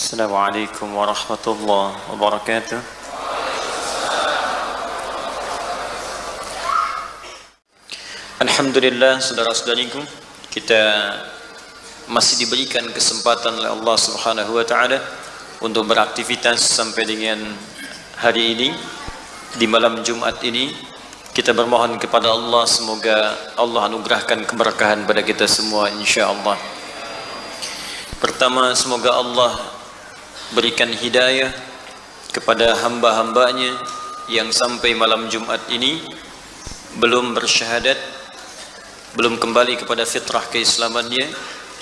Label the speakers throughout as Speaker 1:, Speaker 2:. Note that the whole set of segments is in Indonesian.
Speaker 1: Assalamualaikum warahmatullahi wabarakatuh. Alhamdulillah, saudara-saudariku, kita masih diberikan kesempatan oleh Allah Subhanahu wa taala untuk beraktivitas sampai dengan hari ini. Di malam Jumat ini kita bermohon kepada Allah, semoga Allah anugerahkan keberkahan pada kita semua insyaallah. Pertama, semoga Allah berikan hidayah kepada hamba-hambanya yang sampai malam Jumat ini belum bersyahadat, belum kembali kepada fitrah keislamannya.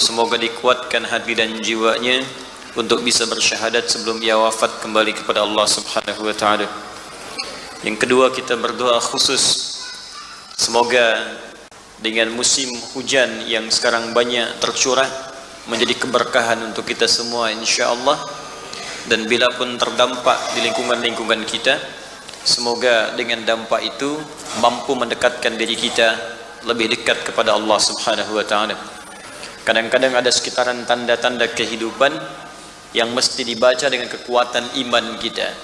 Speaker 1: Semoga dikuatkan hati dan jiwanya untuk bisa bersyahadat sebelum ia wafat kembali kepada Allah Subhanahu wa taala. Yang kedua, kita berdoa khusus semoga dengan musim hujan yang sekarang banyak tercurah menjadi keberkahan untuk kita semua insyaallah. Dan bila pun terdampak di lingkungan-lingkungan kita, semoga dengan dampak itu mampu mendekatkan diri kita lebih dekat kepada Allah Subhanahu wa taala. Kadang-kadang ada sekitaran tanda-tanda kehidupan yang mesti dibaca dengan kekuatan iman kita.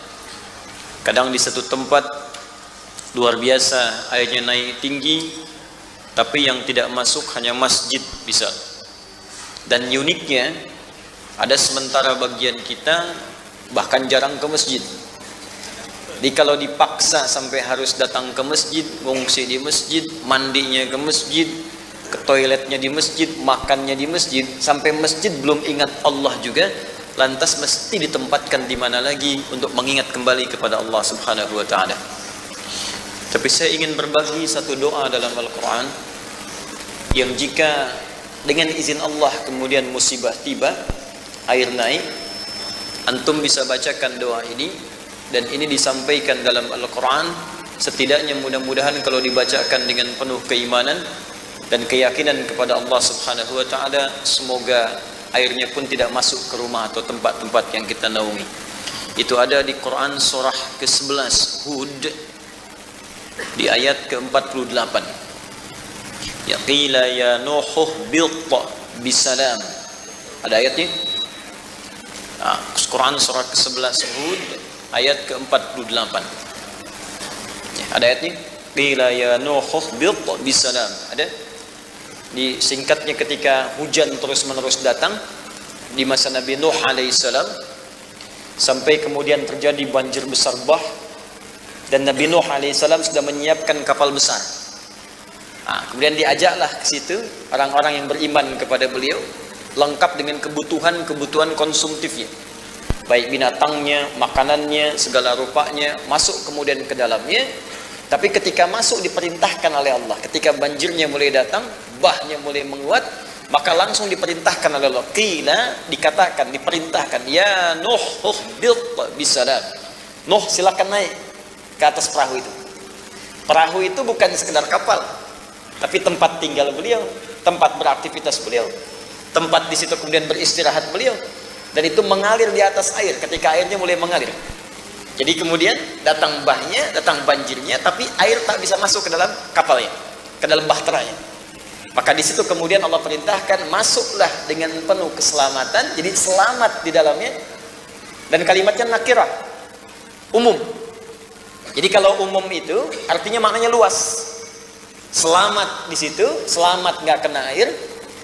Speaker 1: Kadang di satu tempat luar biasa airnya naik tinggi, tapi yang tidak masuk hanya masjid bisa. Dan uniknya, ada sementara bagian kita bahkan jarang ke masjid. Jadi kalau dipaksa sampai harus datang ke masjid, ngungsi di masjid, mandinya ke masjid, ke toiletnya di masjid, makannya di masjid, sampai masjid belum ingat Allah juga, lantas mesti ditempatkan di mana lagi untuk mengingat kembali kepada Allah Subhanahu wa taala. Tapi saya ingin berbagi satu doa dalam Al-Quran yang jika dengan izin Allah kemudian musibah tiba, air naik, antum bisa bacakan doa ini, dan ini disampaikan dalam Al-Quran. Setidaknya mudah-mudahan kalau dibacakan dengan penuh keimanan dan keyakinan kepada Allah Subhanahu wa taala, semoga airnya pun tidak masuk ke rumah atau tempat-tempat yang kita naungi. Itu ada di Quran surah ke-11 Hud di ayat ke-48. Ya qila ya nuhuh bilta bisalam. Ada ayatnya? Quran surah ke-11 Hud ayat ke-48. Ada ayatnya? Qila ya nuhuh bilta bisalam. Ada? Di singkatnya, ketika hujan terus-menerus datang di masa Nabi Nuh alaihissalam, sampai kemudian terjadi banjir besar bah, dan Nabi Nuh alaihissalam sudah menyiapkan kapal besar. Kemudian diajaklah ke situ orang-orang yang beriman kepada beliau, lengkap dengan kebutuhan konsumtifnya, baik binatangnya, makanannya, segala rupanya, masuk kemudian ke dalamnya. Tapi ketika masuk diperintahkan oleh Allah, ketika banjirnya mulai datang, bahnya mulai menguat, maka langsung diperintahkan oleh Allah. Qila, dikatakan, diperintahkan, ya Nuh uhbit bisalam. Nuh, silakan naik ke atas perahu itu. Perahu itu bukan sekedar kapal, tapi tempat tinggal beliau, tempat beraktivitas beliau, tempat di situ kemudian beristirahat beliau. Dan itu mengalir di atas air ketika airnya mulai mengalir. Jadi kemudian datang bahnya, datang banjirnya, tapi air tak bisa masuk ke dalam kapalnya, ke dalam bahteranya. Maka di situ kemudian Allah perintahkan, masuklah dengan penuh keselamatan. Jadi selamat di dalamnya. Dan kalimatnya nakirah, umum. Jadi kalau umum itu artinya maknanya luas. Selamat di situ, selamat nggak kena air.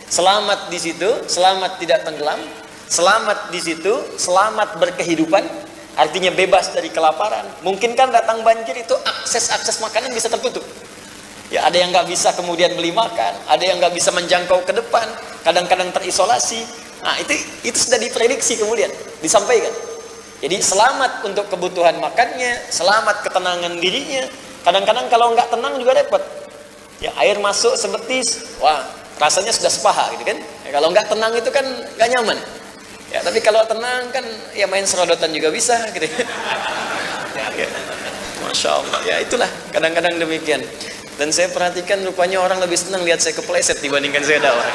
Speaker 1: Selamat di situ, selamat tidak tenggelam. Selamat di situ, selamat berkehidupan. Artinya bebas dari kelaparan. Mungkin kan datang banjir itu akses makanan bisa tertutup. Ya, ada yang nggak bisa kemudian beli makan, ada yang nggak bisa menjangkau ke depan, kadang-kadang terisolasi. Nah, itu sudah diprediksi kemudian disampaikan. Jadi selamat untuk kebutuhan makannya, selamat ketenangan dirinya. Kadang-kadang kalau nggak tenang juga repot. Ya, air masuk sebetis, wah rasanya sudah sepaha gitu kan. Ya, kalau nggak tenang itu kan nggak nyaman. Ya, tapi kalau tenang kan ya main serodotan juga bisa gitu. Ya. Masya Allah. Ya itulah kadang-kadang demikian. Dan saya perhatikan rupanya orang lebih senang lihat saya kepleset dibandingkan saya dakwah.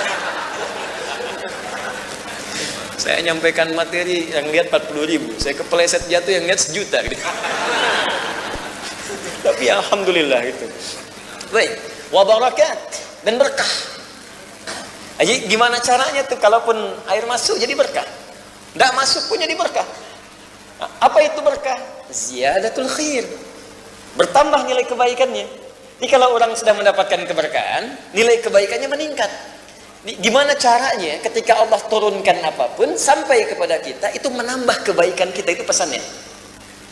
Speaker 1: Saya nyampaikan materi yang lihat 40.000, saya kepleset jatuh yang lihat 1 juta gitu. Tapi alhamdulillah gitu. Baik, wa barakat dan berkah. Jadi gimana caranya tuh kalaupun air masuk jadi berkah? Tidak masuk pun jadi berkah. Nah, apa itu berkah? Ziyadatul khair. Bertambah nilai kebaikannya. Jadi kalau orang sedang mendapatkan keberkahan, nilai kebaikannya meningkat. Gimana caranya ketika Allah turunkan apapun sampai kepada kita, itu menambah kebaikan kita, itu pesannya.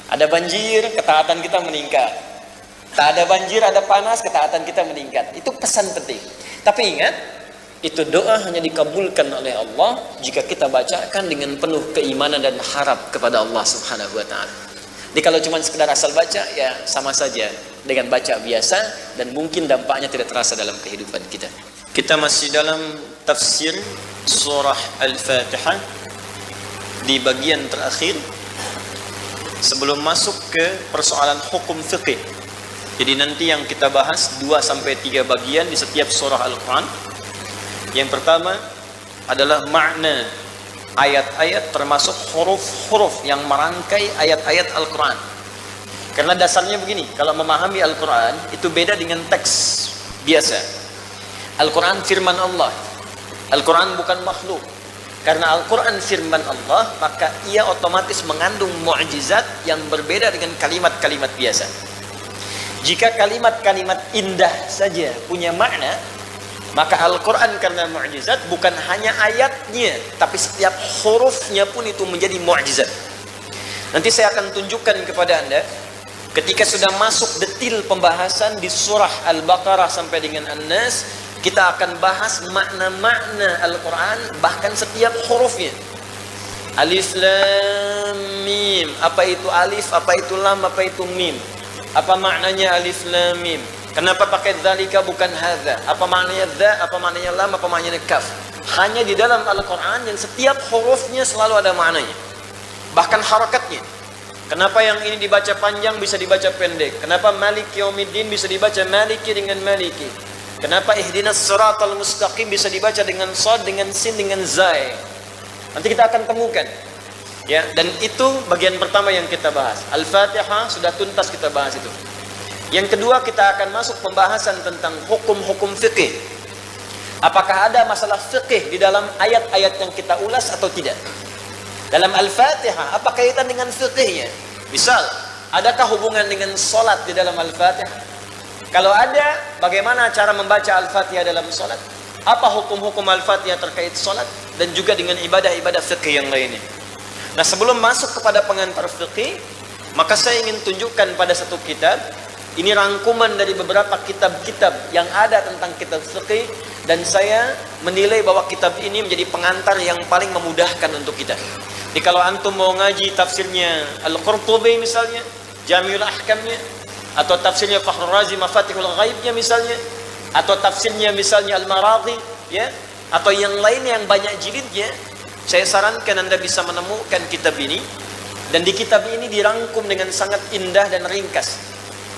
Speaker 1: Ada banjir, ketaatan kita meningkat. Tak ada banjir, ada panas, ketaatan kita meningkat. Itu pesan penting. Tapi ingat, itu doa hanya dikabulkan oleh Allah jika kita bacakan dengan penuh keimanan dan harap kepada Allah Subhanahu wa taala. Jadi kalau cuma sekedar asal baca, ya sama saja dengan baca biasa dan mungkin dampaknya tidak terasa dalam kehidupan kita. Kita masih dalam tafsir surah Al-Fatihah di bagian terakhir sebelum masuk ke persoalan hukum fiqih. Jadi nanti yang kita bahas 2-3 bagian di setiap surah Al-Quran. Yang pertama adalah makna ayat-ayat, termasuk huruf-huruf yang merangkai ayat-ayat Al-Quran. Karena dasarnya begini, kalau memahami Al-Quran itu beda dengan teks biasa. Al-Quran firman Allah. Al-Quran bukan makhluk. Karena Al-Quran firman Allah, maka ia otomatis mengandung mukjizat yang berbeda dengan kalimat-kalimat biasa. Jika kalimat-kalimat indah saja punya makna, maka Al-Quran karena mukjizat bukan hanya ayatnya, tapi setiap hurufnya pun itu menjadi mukjizat. Nanti saya akan tunjukkan kepada Anda ketika sudah masuk detil pembahasan di surah Al-Baqarah sampai dengan An-Nas, kita akan bahas makna-makna Al-Quran, bahkan setiap hurufnya. Alif Lam Mim, apa itu alif, apa itu lam, apa itu mim, apa maknanya alif lam mim, kenapa pakai dzalika bukan hadza, apa maknanya dza, apa maknanya lam, apa maknanya kaf. Hanya di dalam Al-Quran yang setiap hurufnya selalu ada maknanya, bahkan harakatnya. Kenapa yang ini dibaca panjang bisa dibaca pendek, kenapa Malik Yaumiddin bisa dibaca Maliki dengan Maliki, kenapa ihdinas siratal mustaqim bisa dibaca dengan shad, dengan sin, dengan zai. Nanti kita akan temukan, ya. Dan itu bagian pertama yang kita bahas. Al-Fatihah sudah tuntas kita bahas itu. Yang kedua, kita akan masuk pembahasan tentang hukum-hukum fikih. Apakah ada masalah fikih di dalam ayat-ayat yang kita ulas atau tidak? Dalam Al-Fatihah, apa kaitan dengan fikihnya? Misal, adakah hubungan dengan solat di dalam Al-Fatihah? Kalau ada, bagaimana cara membaca Al-Fatihah dalam solat? Apa hukum-hukum Al-Fatihah terkait solat? Dan juga dengan ibadah-ibadah fikih yang lainnya. Nah, sebelum masuk kepada pengantar fikih, maka saya ingin tunjukkan pada satu kitab. Ini rangkuman dari beberapa kitab-kitab yang ada tentang kitab fikih, dan saya menilai bahwa kitab ini menjadi pengantar yang paling memudahkan untuk kita. Jadi kalau antum mau ngaji tafsirnya Al-Qurtubi misalnya, Jami'ul Ahkamnya, atau tafsirnya Fakhrul Razi Mafatihul Ghaibnya misalnya, atau tafsirnya misalnya Al-Maradhi, ya, atau yang lain yang banyak jilidnya, saya sarankan Anda bisa menemukan kitab ini. Dan di kitab ini dirangkum dengan sangat indah dan ringkas.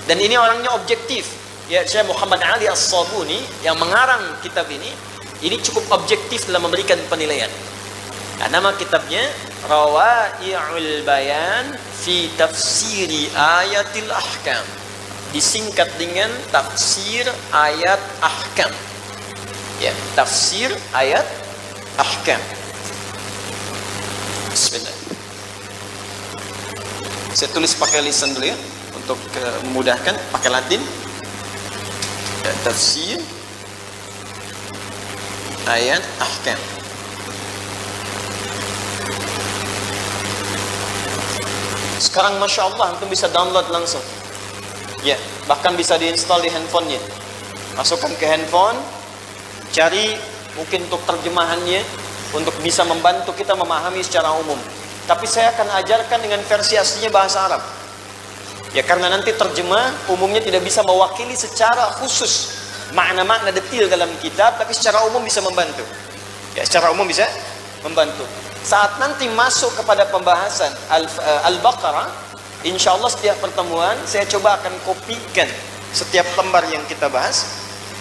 Speaker 1: Dan ini orangnya objektif, ya, Syekh Muhammad Ali As-Sabuni yang mengarang kitab ini cukup objektif dalam memberikan penilaian. Nah, nama kitabnya Rawai'ul Bayan fi Tafsiri Ayatil Ahkam, disingkat dengan tafsir ayat ahkam, ya, tafsir ayat ahkam. Bismillah. Saya tulis pakai lisan dulu ya, untuk memudahkan, pakai Latin. Ya, tafsir ayat ahkam. Sekarang Masya Allah antum bisa download langsung, ya, bahkan bisa diinstal di handphonenya. Masukkan ke handphone, cari mungkin untuk terjemahannya, untuk bisa membantu kita memahami secara umum. Tapi saya akan ajarkan dengan versi aslinya bahasa Arab, ya, karena nanti terjemah umumnya tidak bisa mewakili secara khusus makna-makna detail dalam kitab, tapi secara umum bisa membantu, ya, secara umum bisa membantu. Saat nanti masuk kepada pembahasan Al-Baqarah, insya Allah setiap pertemuan saya coba akan kopikan setiap lembar yang kita bahas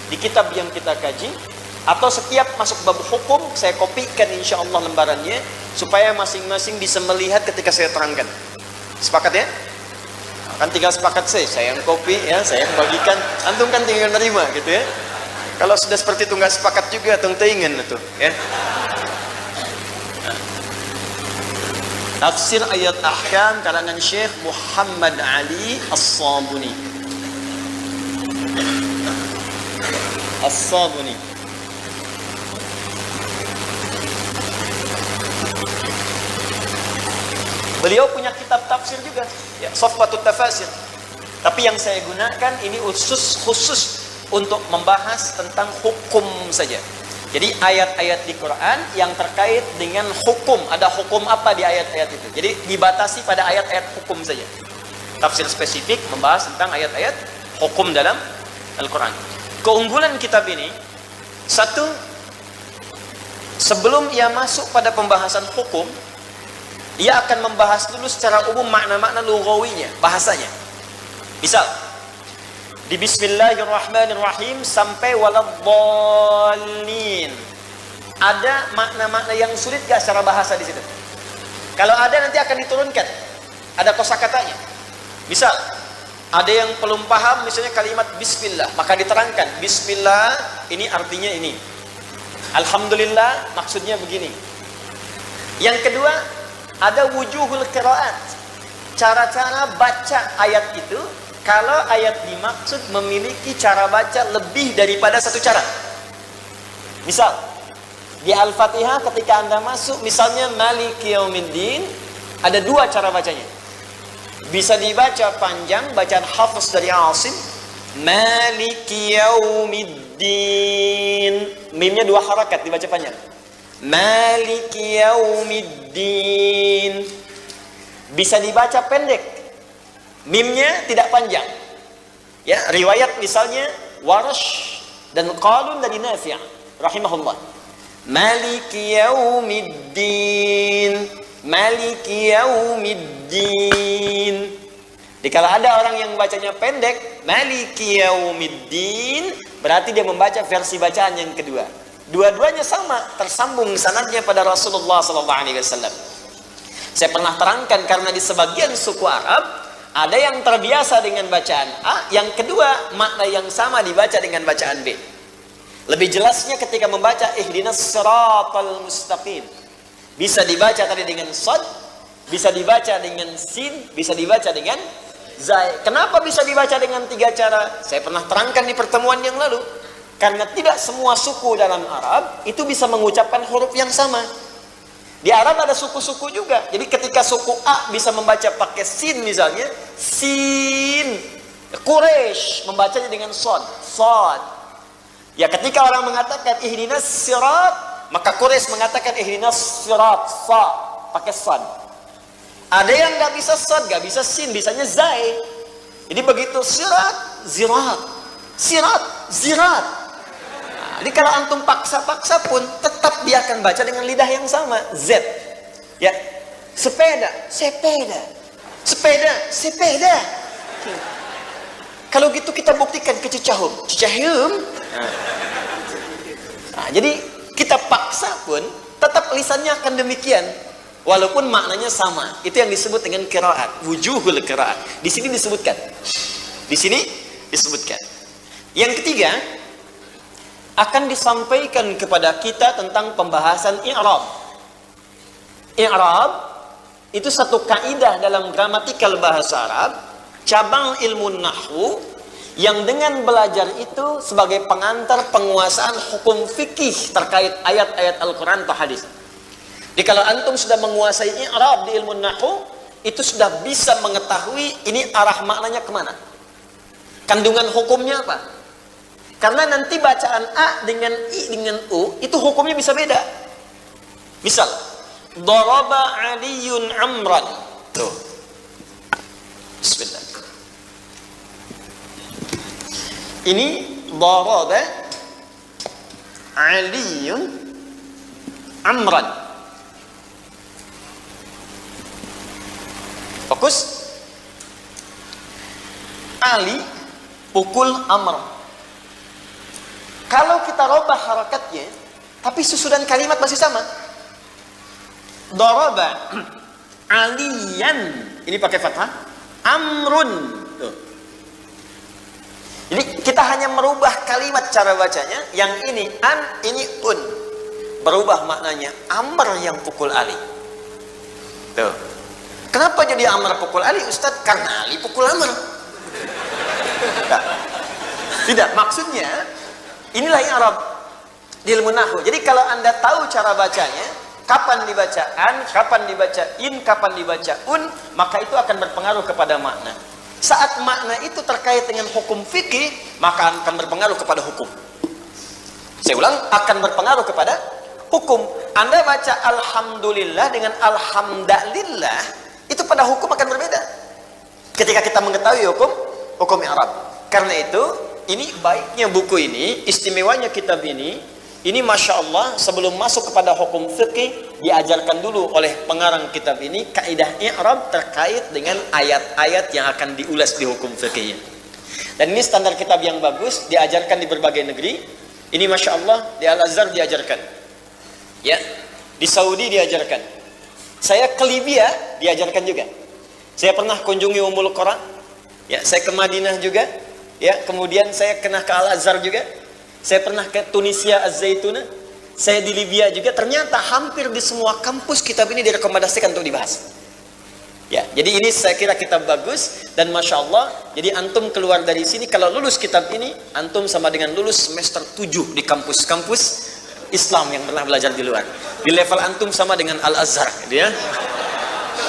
Speaker 1: di kitab yang kita kaji, atau setiap masuk bab hukum saya kopikan insya Allah lembarannya, supaya masing-masing bisa melihat ketika saya terangkan. Sepakat ya? Kan tinggal sepakat saya yang copy, ya, saya yang bagikan, antum kan tinggal nerima gitu ya. Kalau sudah seperti itu nggak sepakat juga, tung ingin itu, ya. Tafsir ayat ahkam karangan Syekh Muhammad Ali As-Sabuni. As-Sabuni. Beliau punya kitab tafsir juga, ya, Safwatut Tafasir. Tapi yang saya gunakan ini khusus untuk membahas tentang hukum saja. Jadi ayat-ayat di Quran yang terkait dengan hukum, ada hukum apa di ayat-ayat itu. Jadi dibatasi pada ayat-ayat hukum saja. Tafsir spesifik membahas tentang ayat-ayat hukum dalam Al-Quran. Keunggulan kitab ini, satu, sebelum ia masuk pada pembahasan hukum, ia akan membahas dulu secara umum makna-makna lughawinya, bahasanya. Misal, di Bismillahirrahmanirrahim sampai waladhdallin. Ada makna-makna yang sulit gak secara bahasa di situ? Kalau ada nanti akan diturunkan. Ada kosakatanya. Misal, ada yang belum paham misalnya kalimat bismillah, maka diterangkan bismillah ini artinya ini. Alhamdulillah maksudnya begini. Yang kedua, ada wujuhul qiraat. Cara-cara baca ayat itu. Kalau ayat dimaksud memiliki cara baca lebih daripada satu cara. Misal, di Al-Fatihah ketika Anda masuk, misalnya Maliki Yaumiddin, ada dua cara bacanya. Bisa dibaca panjang, bacaan Hafiz dari Asim, Maliki Yaumiddin. Mimnya dua harakat dibaca panjang. Maliki Yaumiddin. Bisa dibaca pendek. Mimnya tidak panjang. Ya, riwayat misalnya Warash dan Qalun dari Nafi' rahimahullah. Maliki Yaumiddin. Maliki Yaumiddin. Jadi kalau ada orang yang bacanya pendek, Maliki Yaumiddin, berarti dia membaca versi bacaan yang kedua. Dua-duanya sama, tersambung sanadnya pada Rasulullah SAW. Saya pernah terangkan karena di sebagian suku Arab ada yang terbiasa dengan bacaan A, yang kedua makna yang sama dibaca dengan bacaan B. Lebih jelasnya ketika membaca ihdinas siratal mustaqim. Bisa dibaca tadi dengan shad, bisa dibaca dengan sin, bisa dibaca dengan zai. Kenapa bisa dibaca dengan tiga cara? Saya pernah terangkan di pertemuan yang lalu. Karena tidak semua suku dalam Arab itu bisa mengucapkan huruf yang sama. Di Arab ada suku-suku juga. Jadi ketika suku A bisa membaca pakai sin misalnya, sin. Quraisy membacanya dengan shad, shad. Ya ketika orang mengatakan ihdinas sirat, maka Quraisy mengatakan ihdinas sirat, sa, pakai shad. Ada yang nggak bisa shad, nggak bisa sin, bisanya zai. Jadi begitu sirat, zirat, sirat, zirat. Jadi kalau antum paksa-paksa pun tetap dia akan baca dengan lidah yang sama, Z. Ya. Sepeda, sepeda. Sepeda, sepeda. Kalau gitu kita buktikan ke Cicahum. Cicahum. Nah, jadi kita paksa pun tetap lisannya akan demikian. Walaupun maknanya sama. Itu yang disebut dengan qiraat, wujuhul qiraat. Di sini disebutkan. Di sini disebutkan. Yang ketiga, akan disampaikan kepada kita tentang pembahasan i'rab. I'rab itu satu kaidah dalam gramatikal bahasa Arab, cabang ilmu nahwu yang dengan belajar itu sebagai pengantar penguasaan hukum fikih terkait ayat-ayat Al-Quran atau hadis. Jadi kalau antum sudah menguasai i'rab di ilmu nahwu, itu sudah bisa mengetahui ini arah maknanya kemana. Kandungan hukumnya apa? Karena nanti bacaan A dengan I dengan U itu hukumnya bisa beda. Misal, daraba Aliyun Amran. Tuh. Bismillah. Ini daraba Aliyun Amran. Fokus. Ali pukul Amr. Kalau kita robah harakatnya, tapi susunan kalimat masih sama. Daraba Aliyan, ini pakai fathah. Amrun. Tuh. Jadi kita hanya merubah kalimat cara bacanya. Yang ini an, ini un. Berubah maknanya. Amr yang pukul Ali. Tuh.
Speaker 2: Kenapa jadi Amr pukul Ali, Ustaz? Karena Ali pukul Amr. Nah, tidak, maksudnya inilah i'rab di ilmu nahwu. Jadi kalau Anda tahu cara bacanya, kapan dibaca an, kapan dibaca in, kapan dibaca un, maka itu akan berpengaruh kepada makna. Saat makna itu terkait dengan hukum fikih, maka akan berpengaruh kepada hukum. Saya ulang, akan berpengaruh kepada hukum. Anda baca alhamdulillah dengan alhamdulillah, itu pada hukum akan berbeda. Ketika kita mengetahui hukum i'rab. Karena itu, ini baiknya buku ini, istimewanya kitab ini Masya Allah, sebelum masuk kepada hukum fikih, diajarkan dulu oleh pengarang kitab ini kaidah i'rab terkait dengan ayat-ayat yang akan diulas di hukum fikihnya. Dan ini standar kitab yang bagus, diajarkan di berbagai negeri. Ini Masya Allah, di Al-Azhar diajarkan, ya, di Saudi diajarkan. Saya ke Libya diajarkan juga. Saya pernah kunjungi Ummul Qura, ya, saya ke Madinah juga, ya, kemudian saya kena ke Al-Azhar juga. Saya pernah ke Tunisia Az-Zaituna, saya di Libya juga. Ternyata hampir di semua kampus kitab ini direkomendasikan untuk dibahas. Ya, jadi ini saya kira kitab bagus dan Masya Allah. Jadi antum keluar dari sini, kalau lulus kitab ini, antum sama dengan lulus semester 7 di kampus-kampus Islam yang pernah belajar di luar. Di level antum sama dengan Al-Azhar, gitu ya.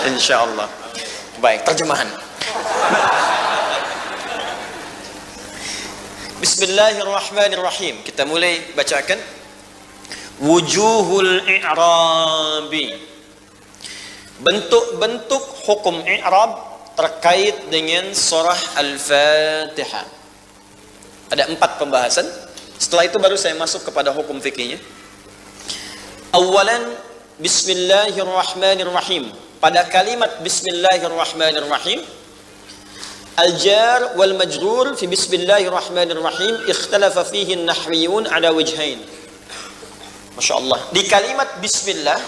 Speaker 2: Insya Allah. Baik, terjemahan. Bismillahirrahmanirrahim. Kita mulai bacakan. Wujuhul i'rabi. Bentuk-bentuk hukum i'rab terkait dengan surah Al-Fatihah. Ada 4 pembahasan. Setelah itu baru saya masuk kepada hukum fikihnya. Awalan, Bismillahirrahmanirrahim. Pada kalimat Bismillahirrahmanirrahim, al-jar wal majrur fi Bismillahirrahmanirrahim ikhtalafa fihi an-nahwiyun ala wajhain. Masya Allah. Di kalimat Bismillah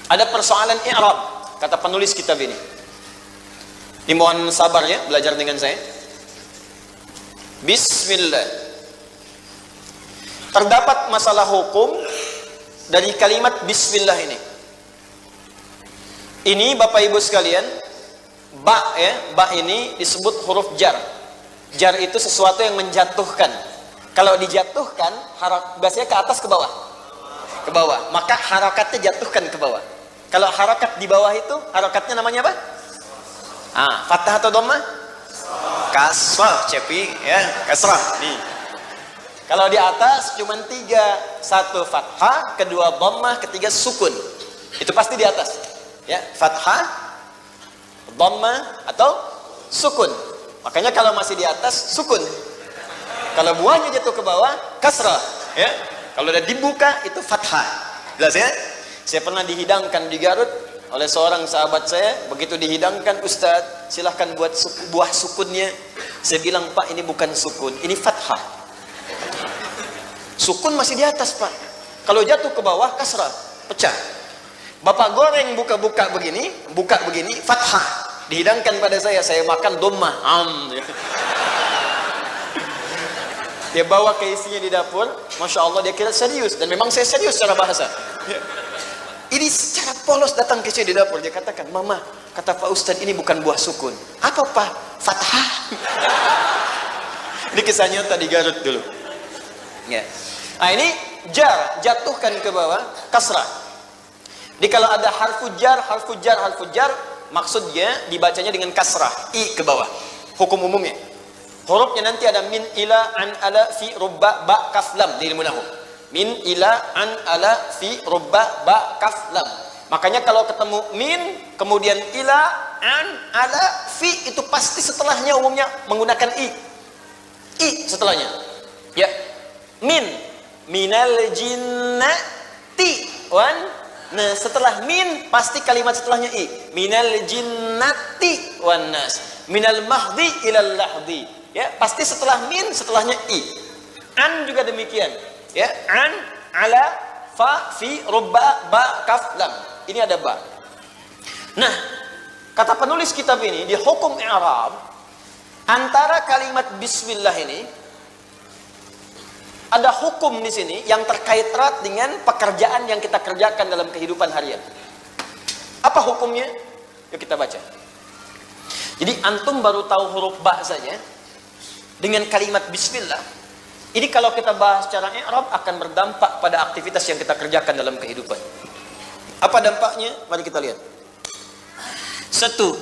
Speaker 2: ada persoalan i'rab, kata penulis kitab ini. Dimohon sabar ya, belajar dengan saya. Bismillah. Terdapat masalah hukum dari kalimat Bismillah ini. Ini Bapak Ibu sekalian, ba ya, ba ini disebut huruf jar. Jar itu sesuatu yang menjatuhkan. Kalau dijatuhkan, biasanya ke atas ke bawah. Ke bawah. Maka harakatnya jatuhkan ke bawah. Kalau harakat di bawah itu, harakatnya namanya apa? Fathah atau dhammah? Kasrah, cepi ya, kasrah. Nih. Kalau di atas cuma 3, 1 fathah, kedua dhammah, ketiga sukun. Itu pasti di atas. Ya, fathah, dhammah atau sukun. Makanya kalau masih di atas sukun. Kalau buahnya jatuh ke bawah, kasrah. Ya. Kalau udah dibuka itu fathah. Jelas ya? Saya pernah dihidangkan di Garut oleh seorang sahabat saya. Begitu dihidangkan, Ustadz, silahkan buat buah sukunnya. Saya bilang, Pak, ini bukan sukun, ini fathah. Sukun masih di atas, Pak. Kalau jatuh ke bawah, kasrah, pecah. Bapak goreng buka begini, fathah. Dihidangkan pada saya makan dhammah. Dia bawa ke isinya di dapur, Masya Allah, dia kira serius. Dan memang saya serius secara bahasa. Ini secara polos datang ke saya di dapur. Dia katakan, Mama, kata Pak Ustadz, ini bukan buah sukun. Apa, Pak? Fathah. Ini kisah nyata di Garut dulu. Ya. Nah, ini jar, jatuhkan ke bawah, kasrah. Jadi kalau ada harfu jar, maksudnya dibacanya dengan kasrah, i ke bawah. Hukum umumnya. Hurufnya nanti ada min, ila, an, ala, fi, rubba, ba, kaf, lam di ilmu nahwu. Min, ila, an, ala, fi, rubba, ba, kaf, lam. Makanya kalau ketemu min, kemudian ila, an, ala, fi, itu pasti setelahnya umumnya menggunakan i. I setelahnya. Ya. Min. Minal jinnati wan. Nah, setelah min pasti kalimat setelahnya i. Minal jinnati wan nas. Minal mahdi ilal lahdi. Ya, pasti setelah min setelahnya i. An juga demikian. Ya, an, ala, fa, fi, rubba, ba, kaf, lam. Ini ada ba. Nah, kata penulis kitab ini di hukum i'rab, antara kalimat bismillah ini ada hukum di sini yang terkait erat dengan pekerjaan yang kita kerjakan dalam kehidupan harian. Apa hukumnya? Yuk kita baca. Jadi antum baru tahu huruf ba saja dengan kalimat bismillah. Ini kalau kita bahas secara i'rab akan berdampak pada aktivitas yang kita kerjakan dalam kehidupan. Apa dampaknya? Mari kita lihat. Satu,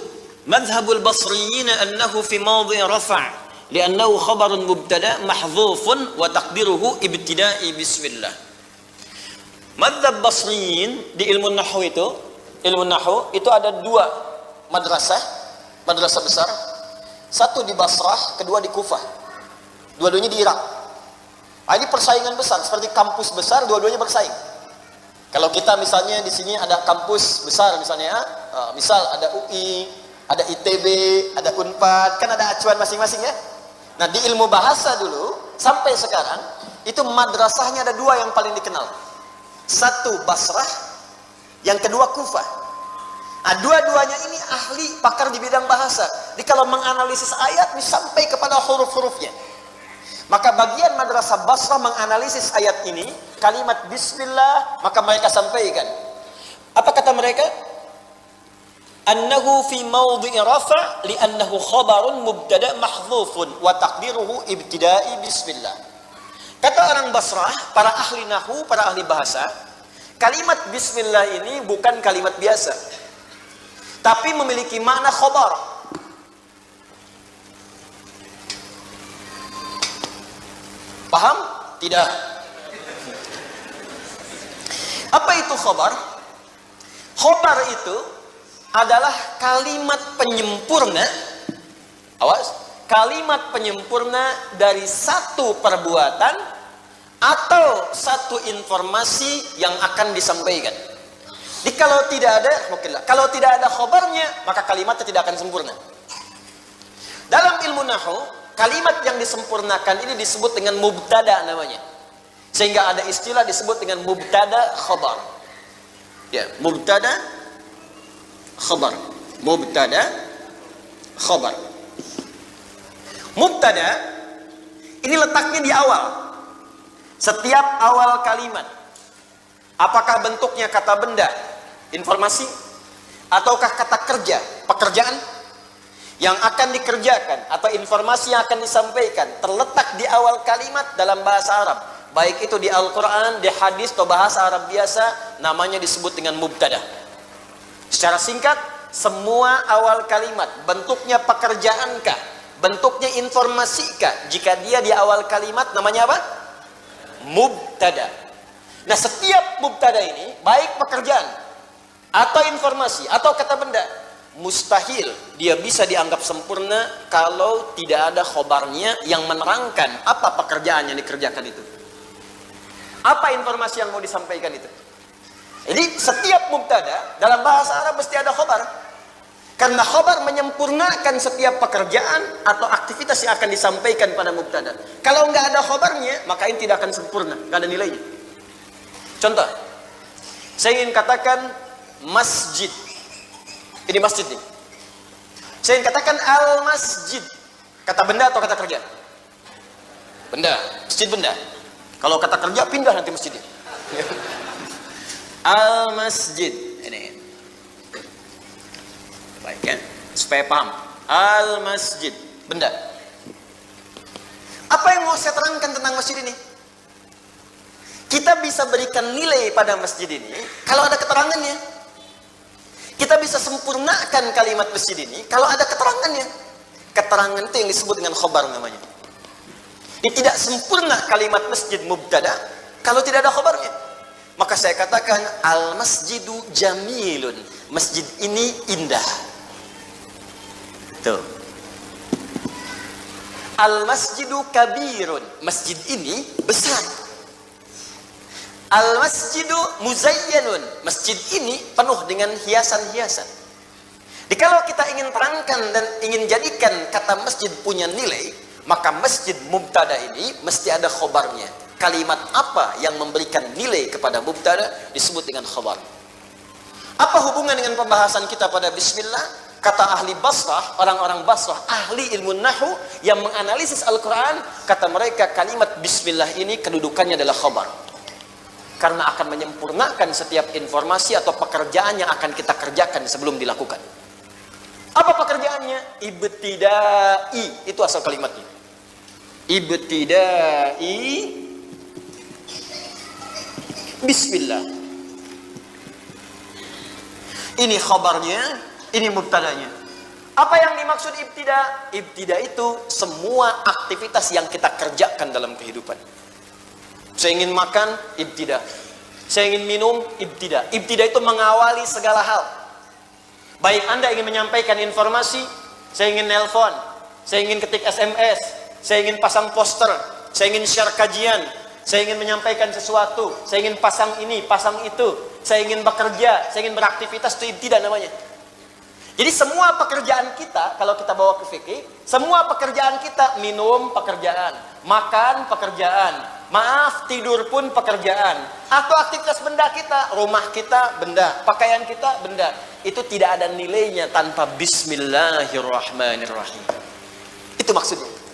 Speaker 2: madhabul basriyin annahu fi mawdi' rafa' li'annahu khabarun mubtada' mahdhufun wa taqdiruhu ibtida'i bismillah. Madhab basriyin di ilmu nahwu itu ada dua madrasah besar. Satu di Basrah, kedua di Kufah. Dua-duanya di Irak. Ini persaingan besar, seperti kampus besar, dua-duanya bersaing. Kalau kita misalnya di sini ada kampus besar misalnya, misal ada UI, ada ITB, ada Unpad, kan ada acuan masing-masing ya. Nah di ilmu bahasa dulu sampai sekarang itu madrasahnya ada dua yang paling dikenal. Satu Basrah, yang kedua Kufah. Nah, dua-duanya ini ahli pakar di bidang bahasa. Jadi kalau menganalisis ayat ini sampai kepada huruf-hurufnya. Maka bagian madrasah Basrah menganalisis ayat ini, kalimat bismillah, maka mereka sampaikan. Apa kata mereka? Annahu fi mawdhi'i rafa' li'annahu khabarun mubtada' mahdhufun wa taqdiruhu ibtida'i bismillah. Kata orang Basrah, para ahli nahwu, para ahli bahasa, kalimat bismillah ini bukan kalimat biasa, tapi memiliki makna khabar. Paham? Tidak. Apa itu khobar? Khobar itu adalah kalimat penyempurna. Awas, kalimat penyempurna dari satu perbuatan atau satu informasi yang akan disampaikan. Jadi kalau tidak ada khobarnya, maka kalimatnya tidak akan sempurna. Dalam ilmu nahwu, kalimat yang disempurnakan ini disebut dengan mubtada namanya. Sehingga ada istilah disebut dengan mubtada khabar. Ya, mubtada khabar. Mubtada khabar. Mubtada ini letaknya di awal. Setiap awal kalimat. Apakah bentuknya kata benda, informasi, ataukah kata kerja, pekerjaan yang akan dikerjakan atau informasi yang akan disampaikan terletak di awal kalimat dalam bahasa Arab, baik itu di Al-Quran, di hadis atau bahasa Arab biasa, namanya disebut dengan mubtada. Secara singkat, semua awal kalimat bentuknya pekerjaankah, bentuknya informasikah, jika dia di awal kalimat namanya apa? Mubtada. Nah setiap mubtada ini baik pekerjaan atau informasi atau kata benda, mustahil dia bisa dianggap sempurna kalau tidak ada khobarnya yang menerangkan apa pekerjaan yang dikerjakan itu, apa informasi yang mau disampaikan itu. Jadi setiap mubtada dalam bahasa Arab mesti ada khobar, karena khobar menyempurnakan setiap pekerjaan atau aktivitas yang akan disampaikan pada mubtada. Kalau nggak ada khobarnya, maka ini tidak akan sempurna, nggak ada nilainya. Contoh, saya ingin katakan masjid. Ini masjid nih. Saya ingin katakan al-masjid. Kata benda atau kata kerja? Benda. Masjid benda. Kalau kata kerja pindah nanti masjidnya. Al-masjid. Ini. Baik ya. Supaya paham. Al-masjid. Benda. Apa yang mau saya terangkan tentang masjid ini? Kita bisa berikan nilai pada masjid ini kalau ada keterangannya. Kita bisa sempurnakan kalimat masjid ini kalau ada keterangannya. Keterangan itu yang disebut dengan khobar namanya. Ini tidak sempurna kalimat masjid mubtada kalau tidak ada khobarnya. Maka saya katakan al-masjidu jamilun. Masjid ini indah. Tuh. Al-masjidu kabirun. Masjid ini besar. Al-masjidu muzayyanun. Masjid ini penuh dengan hiasan-hiasan. Jadi kalau kita ingin terangkan dan ingin jadikan kata masjid punya nilai, maka masjid mubtada ini mesti ada khobarnya. Kalimat apa yang memberikan nilai kepada mubtada disebut dengan khobar. Apa hubungan dengan pembahasan kita pada bismillah? Kata ahli Basrah, orang-orang Basrah, ahli ilmu nahwu yang menganalisis Al-Quran, kata mereka kalimat bismillah ini kedudukannya adalah khobar. Karena akan menyempurnakan setiap informasi atau pekerjaan yang akan kita kerjakan sebelum dilakukan. Apa pekerjaannya? Ibtidai, itu asal kalimatnya. Ibtidai, bismillah. Ini khabarnya, ini mubtadanya. Apa yang dimaksud ibtida? Ibtida itu semua aktivitas yang kita kerjakan dalam kehidupan. Saya ingin makan, ibtida. Saya ingin minum, ibtida. Ibtida itu mengawali segala hal. Baik Anda ingin menyampaikan informasi, saya ingin nelpon, saya ingin ketik SMS, saya ingin pasang poster, saya ingin share kajian, saya ingin menyampaikan sesuatu, saya ingin pasang ini, pasang itu, saya ingin bekerja, saya ingin beraktivitas, itu ibtida namanya. Jadi semua pekerjaan kita, kalau kita bawa ke fikih, semua pekerjaan kita, minum pekerjaan, makan pekerjaan, maaf tidur pun pekerjaan, atau aktivitas benda kita, rumah kita benda, pakaian kita benda, itu tidak ada nilainya tanpa bismillahirrahmanirrahim. Itu maksudnya.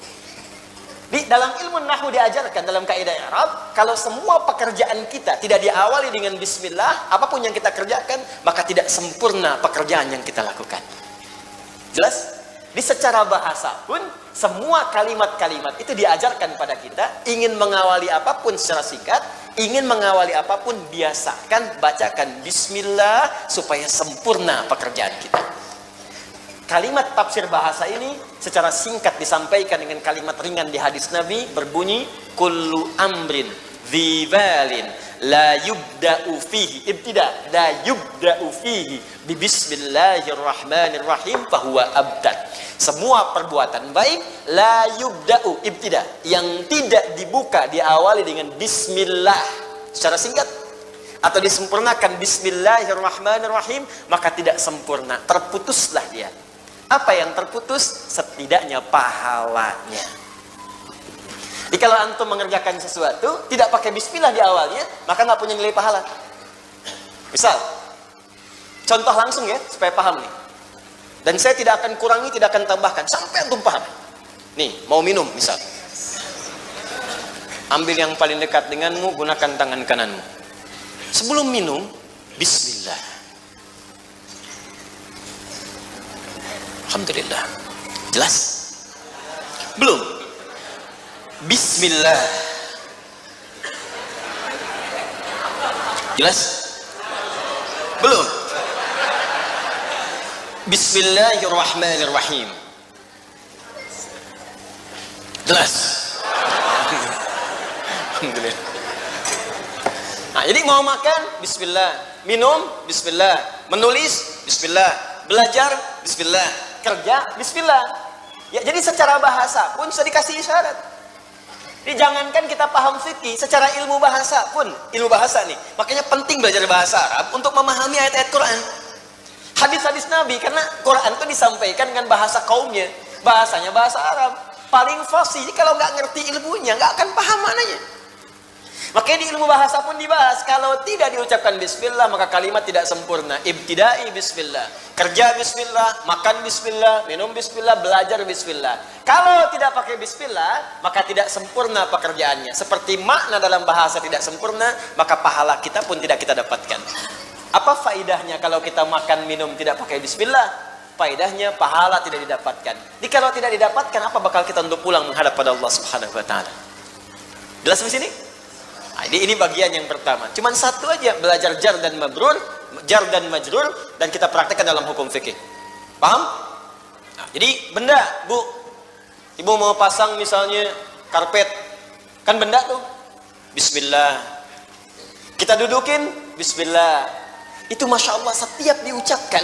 Speaker 2: Di dalam ilmu nahwu diajarkan dalam kaidah Arab, kalau semua pekerjaan kita tidak diawali dengan bismillah, apapun yang kita kerjakan, maka tidak sempurna pekerjaan yang kita lakukan. Jelas? Di secara bahasa pun, semua kalimat-kalimat itu diajarkan pada kita, ingin mengawali apapun secara singkat, ingin mengawali apapun, biasakan, bacakan bismillah, supaya sempurna pekerjaan kita. Kalimat tafsir bahasa ini secara singkat disampaikan dengan kalimat ringan di hadis Nabi berbunyi kullu amrin dzibalin la yubda'u fihi ibtida la yubda'u fihi bi bismillahirrahmanirrahim fahuwa abtar. Semua perbuatan baik la yubda'u ibtida, yang tidak dibuka diawali dengan bismillah secara singkat atau disempurnakan bismillahirrahmanirrahim, maka tidak sempurna, terputuslah dia. Apa yang terputus? Setidaknya pahalanya. Jadi kalau antum mengerjakan sesuatu tidak pakai bismillah di awalnya, maka nggak punya nilai pahala. Misal, contoh langsung ya supaya paham nih. Dan saya tidak akan kurangi, tidak akan tambahkan sampai antum paham. Nih, mau minum misal. Ambil yang paling dekat denganmu, gunakan tangan kananmu. Sebelum minum, bismillah. Alhamdulillah. Jelas? Belum? Bismillah. Jelas? Belum? Bismillahirrahmanirrahim. Jelas? Alhamdulillah. Nah, jadi mau makan, bismillah. Minum, bismillah. Menulis, bismillah. Belajar, bismillah. Kerja, bismillah. Ya, jadi secara bahasa pun sudah dikasih isyarat. Jadi jangankan kita paham fikih, secara ilmu bahasa pun, ilmu bahasa nih. Makanya penting belajar bahasa Arab untuk memahami ayat-ayat Quran. Hadis-hadis Nabi, karena Quran itu disampaikan dengan bahasa kaumnya. Bahasanya bahasa Arab. Paling fasih, jadi kalau nggak ngerti ilmunya, nggak akan paham maknanya. Makanya di ilmu bahasa pun dibahas, kalau tidak diucapkan bismillah, maka kalimat tidak sempurna. Ibtidai bismillah, kerja bismillah, makan bismillah, minum bismillah, belajar bismillah. Kalau tidak pakai bismillah, maka tidak sempurna pekerjaannya. Seperti makna dalam bahasa tidak sempurna, maka pahala kita pun tidak kita dapatkan. Apa faidahnya kalau kita makan minum tidak pakai bismillah? Faidahnya pahala tidak didapatkan. Jadi kalau tidak didapatkan, apa bakal kita untuk pulang menghadap pada Allah Subhanahu wa taala? Jelas di sini? Nah, ini bagian yang pertama. Cuman satu aja, belajar jar dan mabrur, jar dan majrur, dan kita praktekkan dalam hukum fikih. Paham? Nah, jadi benda, Bu, ibu mau pasang misalnya karpet, kan benda tuh, bismillah. Kita dudukin, bismillah. Itu masya Allah setiap diucapkan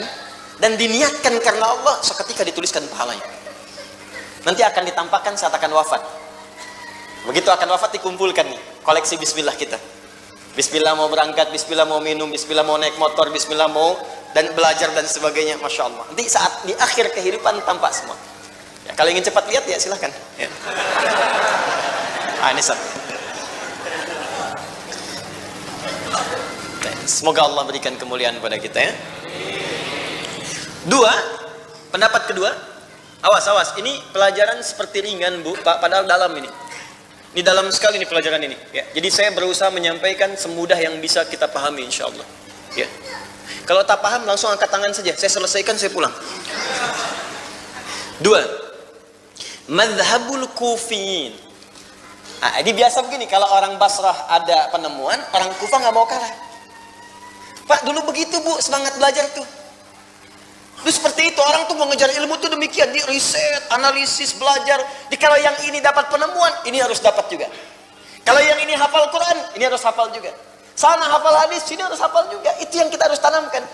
Speaker 2: dan diniatkan karena Allah, seketika dituliskan pahalanya. Nanti akan ditampakkan saat akan wafat. Begitu akan wafat dikumpulkan nih koleksi bismillah kita. Bismillah mau berangkat, bismillah mau minum, bismillah mau naik motor, bismillah mau dan belajar dan sebagainya, masya Allah. Nanti saat di akhir kehidupan tampak semua. Ya, kalau ingin cepat lihat ya silahkan. Ya. Ini satu. Semoga Allah berikan kemuliaan pada kita ya. Dua, pendapat kedua. Awas, ini pelajaran seperti ringan Bu, Pak, padahal dalam ini.
Speaker 1: Ini dalam sekali nih pelajaran ini. Ya. Jadi saya berusaha menyampaikan semudah yang bisa kita pahami insya Allah. Ya. Kalau tak paham langsung angkat tangan saja. Saya selesaikan, saya pulang. 2. Madhabul Kufiyin. Nah, ini biasa begini. Kalau orang Basrah ada penemuan, orang Kufah nggak mau kalah. Pak, dulu begitu Bu, semangat belajar tuh. Itu seperti itu, orang tuh mau ngejar ilmu tuh demikian, di riset, analisis, belajar. Kalau yang ini dapat penemuan, ini harus dapat juga. Kalau yang ini hafal Quran, ini harus hafal juga. Sana hafal hadis, sini harus hafal juga. Itu yang kita harus tanamkan.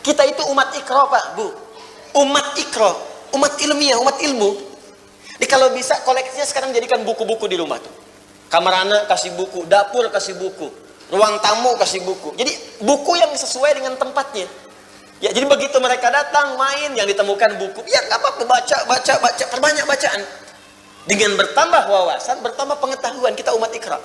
Speaker 1: Kita itu umat ikra, Pak, Bu. Umat ikra, umat ilmiah, umat ilmu. Jadi kalau bisa koleksinya sekarang jadikan buku-buku di rumah tuh. Kamar anak kasih buku, dapur kasih buku, ruang tamu kasih buku. Jadi buku yang sesuai dengan tempatnya. Ya, jadi begitu mereka datang main yang ditemukan buku, ya nggak apa-apa, baca, perbanyak bacaan. Dengan bertambah wawasan, bertambah pengetahuan, kita umat ikra.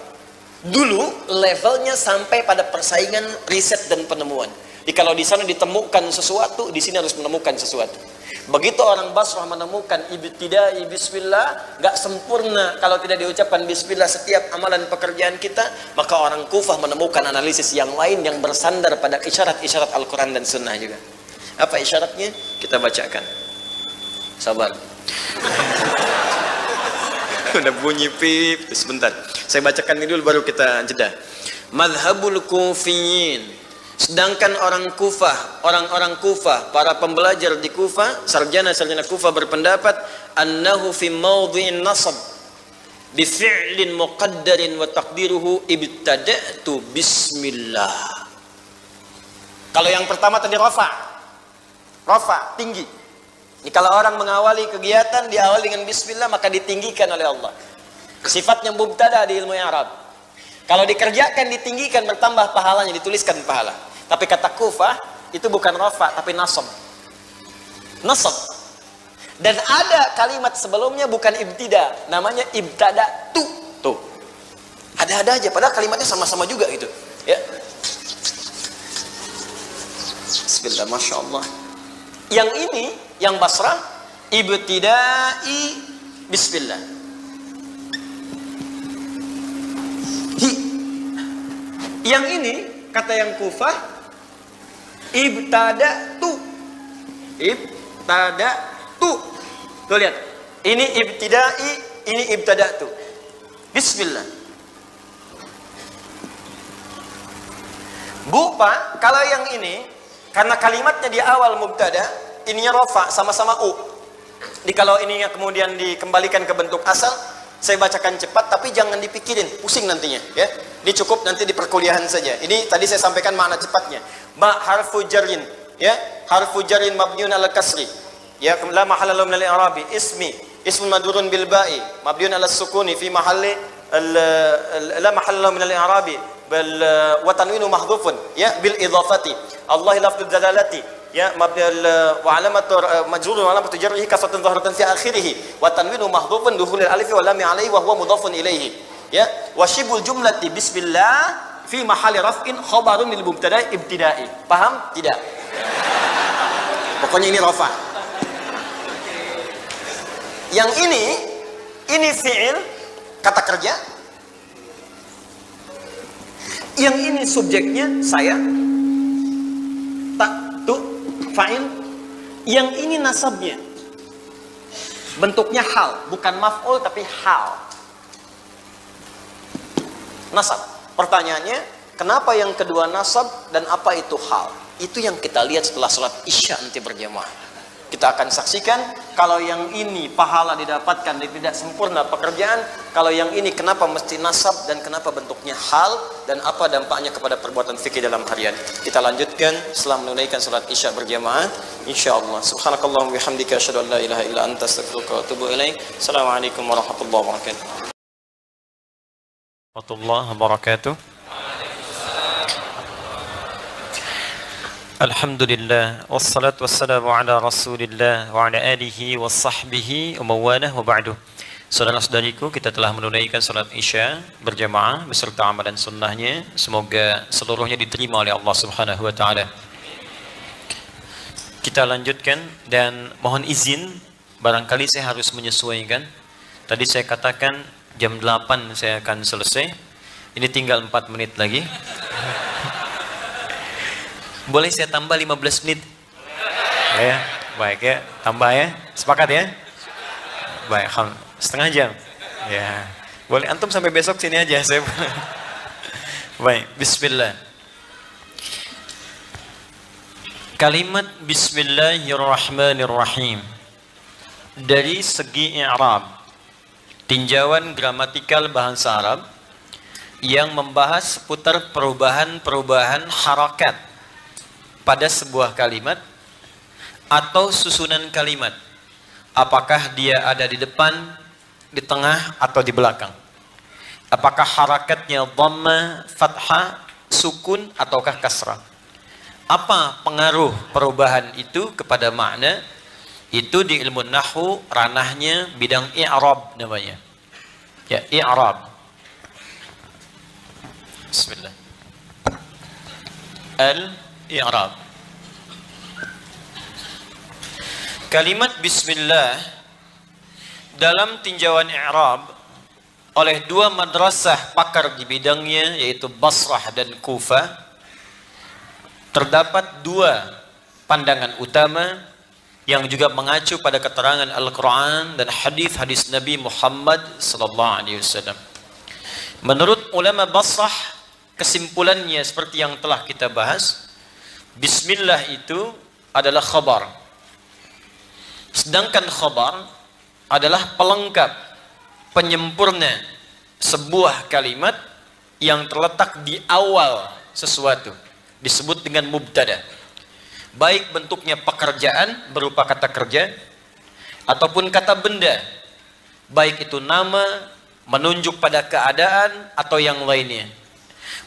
Speaker 1: Dulu levelnya sampai pada persaingan riset dan penemuan. Jadi kalau di sana ditemukan sesuatu, di sini harus menemukan sesuatu. Begitu orang Basrah menemukan ibtidai bismillah, nggak sempurna kalau tidak diucapkan bismillah setiap amalan pekerjaan kita, maka orang Kufah menemukan analisis yang lain yang bersandar pada isyarat-isyarat Al-Quran dan Sunnah juga. Apa isyaratnya? Kita bacakan. Sabar. Udah bunyi pip. Sebentar. Saya bacakan ini dulu baru kita jeda. Madhabul Kufiyin. Sedangkan orang Kufah, orang-orang Kufah, para pembelajar di Kufah, sarjana-sarjana Kufah berpendapat annahu fi mawdhi'in nasab bi fi'lin muqaddarin wa taqdiruhu ibtada'tu bismillah. Kalau yang pertama tadi rafa, tinggi. Ini kalau orang mengawali kegiatan diawali dengan bismillah maka ditinggikan oleh Allah. Sifatnya mubtada di ilmu Arab. Kalau dikerjakan ditinggikan bertambah pahalanya, dituliskan pahala. Tapi kata Kufah itu bukan rafa tapi nasab. Nasab. Dan ada kalimat sebelumnya bukan ibtida, namanya ibtada'tu. Tuh. Ada-ada aja padahal kalimatnya sama-sama juga gitu, ya. Bismillah, Masya Allah. Yang ini, yang Basrah, ibtidai bismillah. Yang ini, kata yang Kufah, ibtada'tu. Ibtada'tu. Tuh lihat. Ini ibtidai, ini ibtada'tu. Bismillah. Bu, Pak, kalau yang ini, karena kalimatnya di awal mubtada, ininya rafa, sama-sama u. Jadi kalau ininya kemudian dikembalikan ke bentuk asal, saya bacakan cepat, tapi jangan dipikirin, pusing nantinya, ya. Ini cukup nanti di perkuliahan saja. Ini tadi saya sampaikan makna cepatnya. Ma harfu jarrin, ya, harfu jarrin mabniun ala kasri, ya, la mahalla lahu min al-i'rabi, ismun madrurun bil ba'i, mabniun ala sukuni fi mahalli la mahalla lahu min al-i'rabi, bal wa tanwinu mahdhufun, ya, bil idhafati. Allah lafdul dalalati, ya, mabniul wa alamatu majrurun wa alamatu jarrihi kasratun dhahratan fi akhirih wa tanwinu mahdhufun dukhulil alif wa lam alaihi wa huwa mudhafun ilaihi, ya, wa shibul jumlati bismillah fi mahalli raf'in khabarun lil mubtada ibtidai. Paham tidak? Pokoknya ini rafa. Yang ini fi'il, kata kerja. Yang ini subjeknya saya, fa'il. Yang ini nasabnya, bentuknya hal, bukan maf'ul tapi hal, nasab. Pertanyaannya, kenapa yang kedua nasab dan apa itu hal? Itu yang kita lihat setelah sholat isya nanti berjamaah. Kita akan saksikan kalau yang ini pahala didapatkan dan tidak sempurna pekerjaan, kalau yang ini kenapa mesti nasab dan kenapa bentuknya hal, dan apa dampaknya kepada perbuatan fikih dalam harian. Kita lanjutkan setelah menunaikan salat isya berjamaah insyaallah. Subhanakallahumma bihamdika asyhadu an la ilaha illa anta astaghfiruka wa atubu ilaik. Assalamualaikum warahmatullahi wabarakatuh. Warahmatullahi wabarakatuh. Alhamdulillah, wassalatu wassalamu ala rasulillah wa ala alihi wa sahbihi wa mawalah wa ba'du. Saudara-saudariku, kita telah menunaikan salat isya berjamaah beserta amalan sunnahnya. Semoga seluruhnya diterima oleh Allah subhanahu wa ta'ala. Kita lanjutkan dan mohon izin, barangkali saya harus menyesuaikan. Tadi saya katakan Jam 8 saya akan selesai. Ini tinggal 4 menit lagi. Boleh saya tambah 15 menit? Ya, baik ya. Tambah ya. Sepakat ya? Baik, setengah jam. Ya. Boleh antum sampai besok sini aja saya. Baik, bismillah. Kalimat bismillahirrahmanirrahim dari segi i'rab, tinjauan gramatikal bahasa Arab yang membahas seputar perubahan-perubahan harakat pada sebuah kalimat atau susunan kalimat. Apakah dia ada di depan, di tengah, atau di belakang? Apakah harakatnya dhamma, fathah, sukun, ataukah kasrah? Apa pengaruh perubahan itu kepada makna? Itu di ilmu nahwu ranahnya bidang i'rab namanya. Ya, i'rab. Bismillah. Al-i'rab. Kalimat bismillah dalam tinjauan i'rab oleh dua madrasah pakar di bidangnya, yaitu Basrah dan Kufah, terdapat dua pandangan utama yang juga mengacu pada keterangan Al-Quran dan hadis-hadis Nabi Muhammad SAW. Menurut ulama Basrah, kesimpulannya seperti yang telah kita bahas, bismillah itu adalah khabar. Sedangkan khabar adalah pelengkap, penyempurna sebuah kalimat yang terletak di awal sesuatu, disebut dengan mubtada. Baik bentuknya pekerjaan berupa kata kerja ataupun kata benda, baik itu nama, menunjuk pada keadaan atau yang lainnya.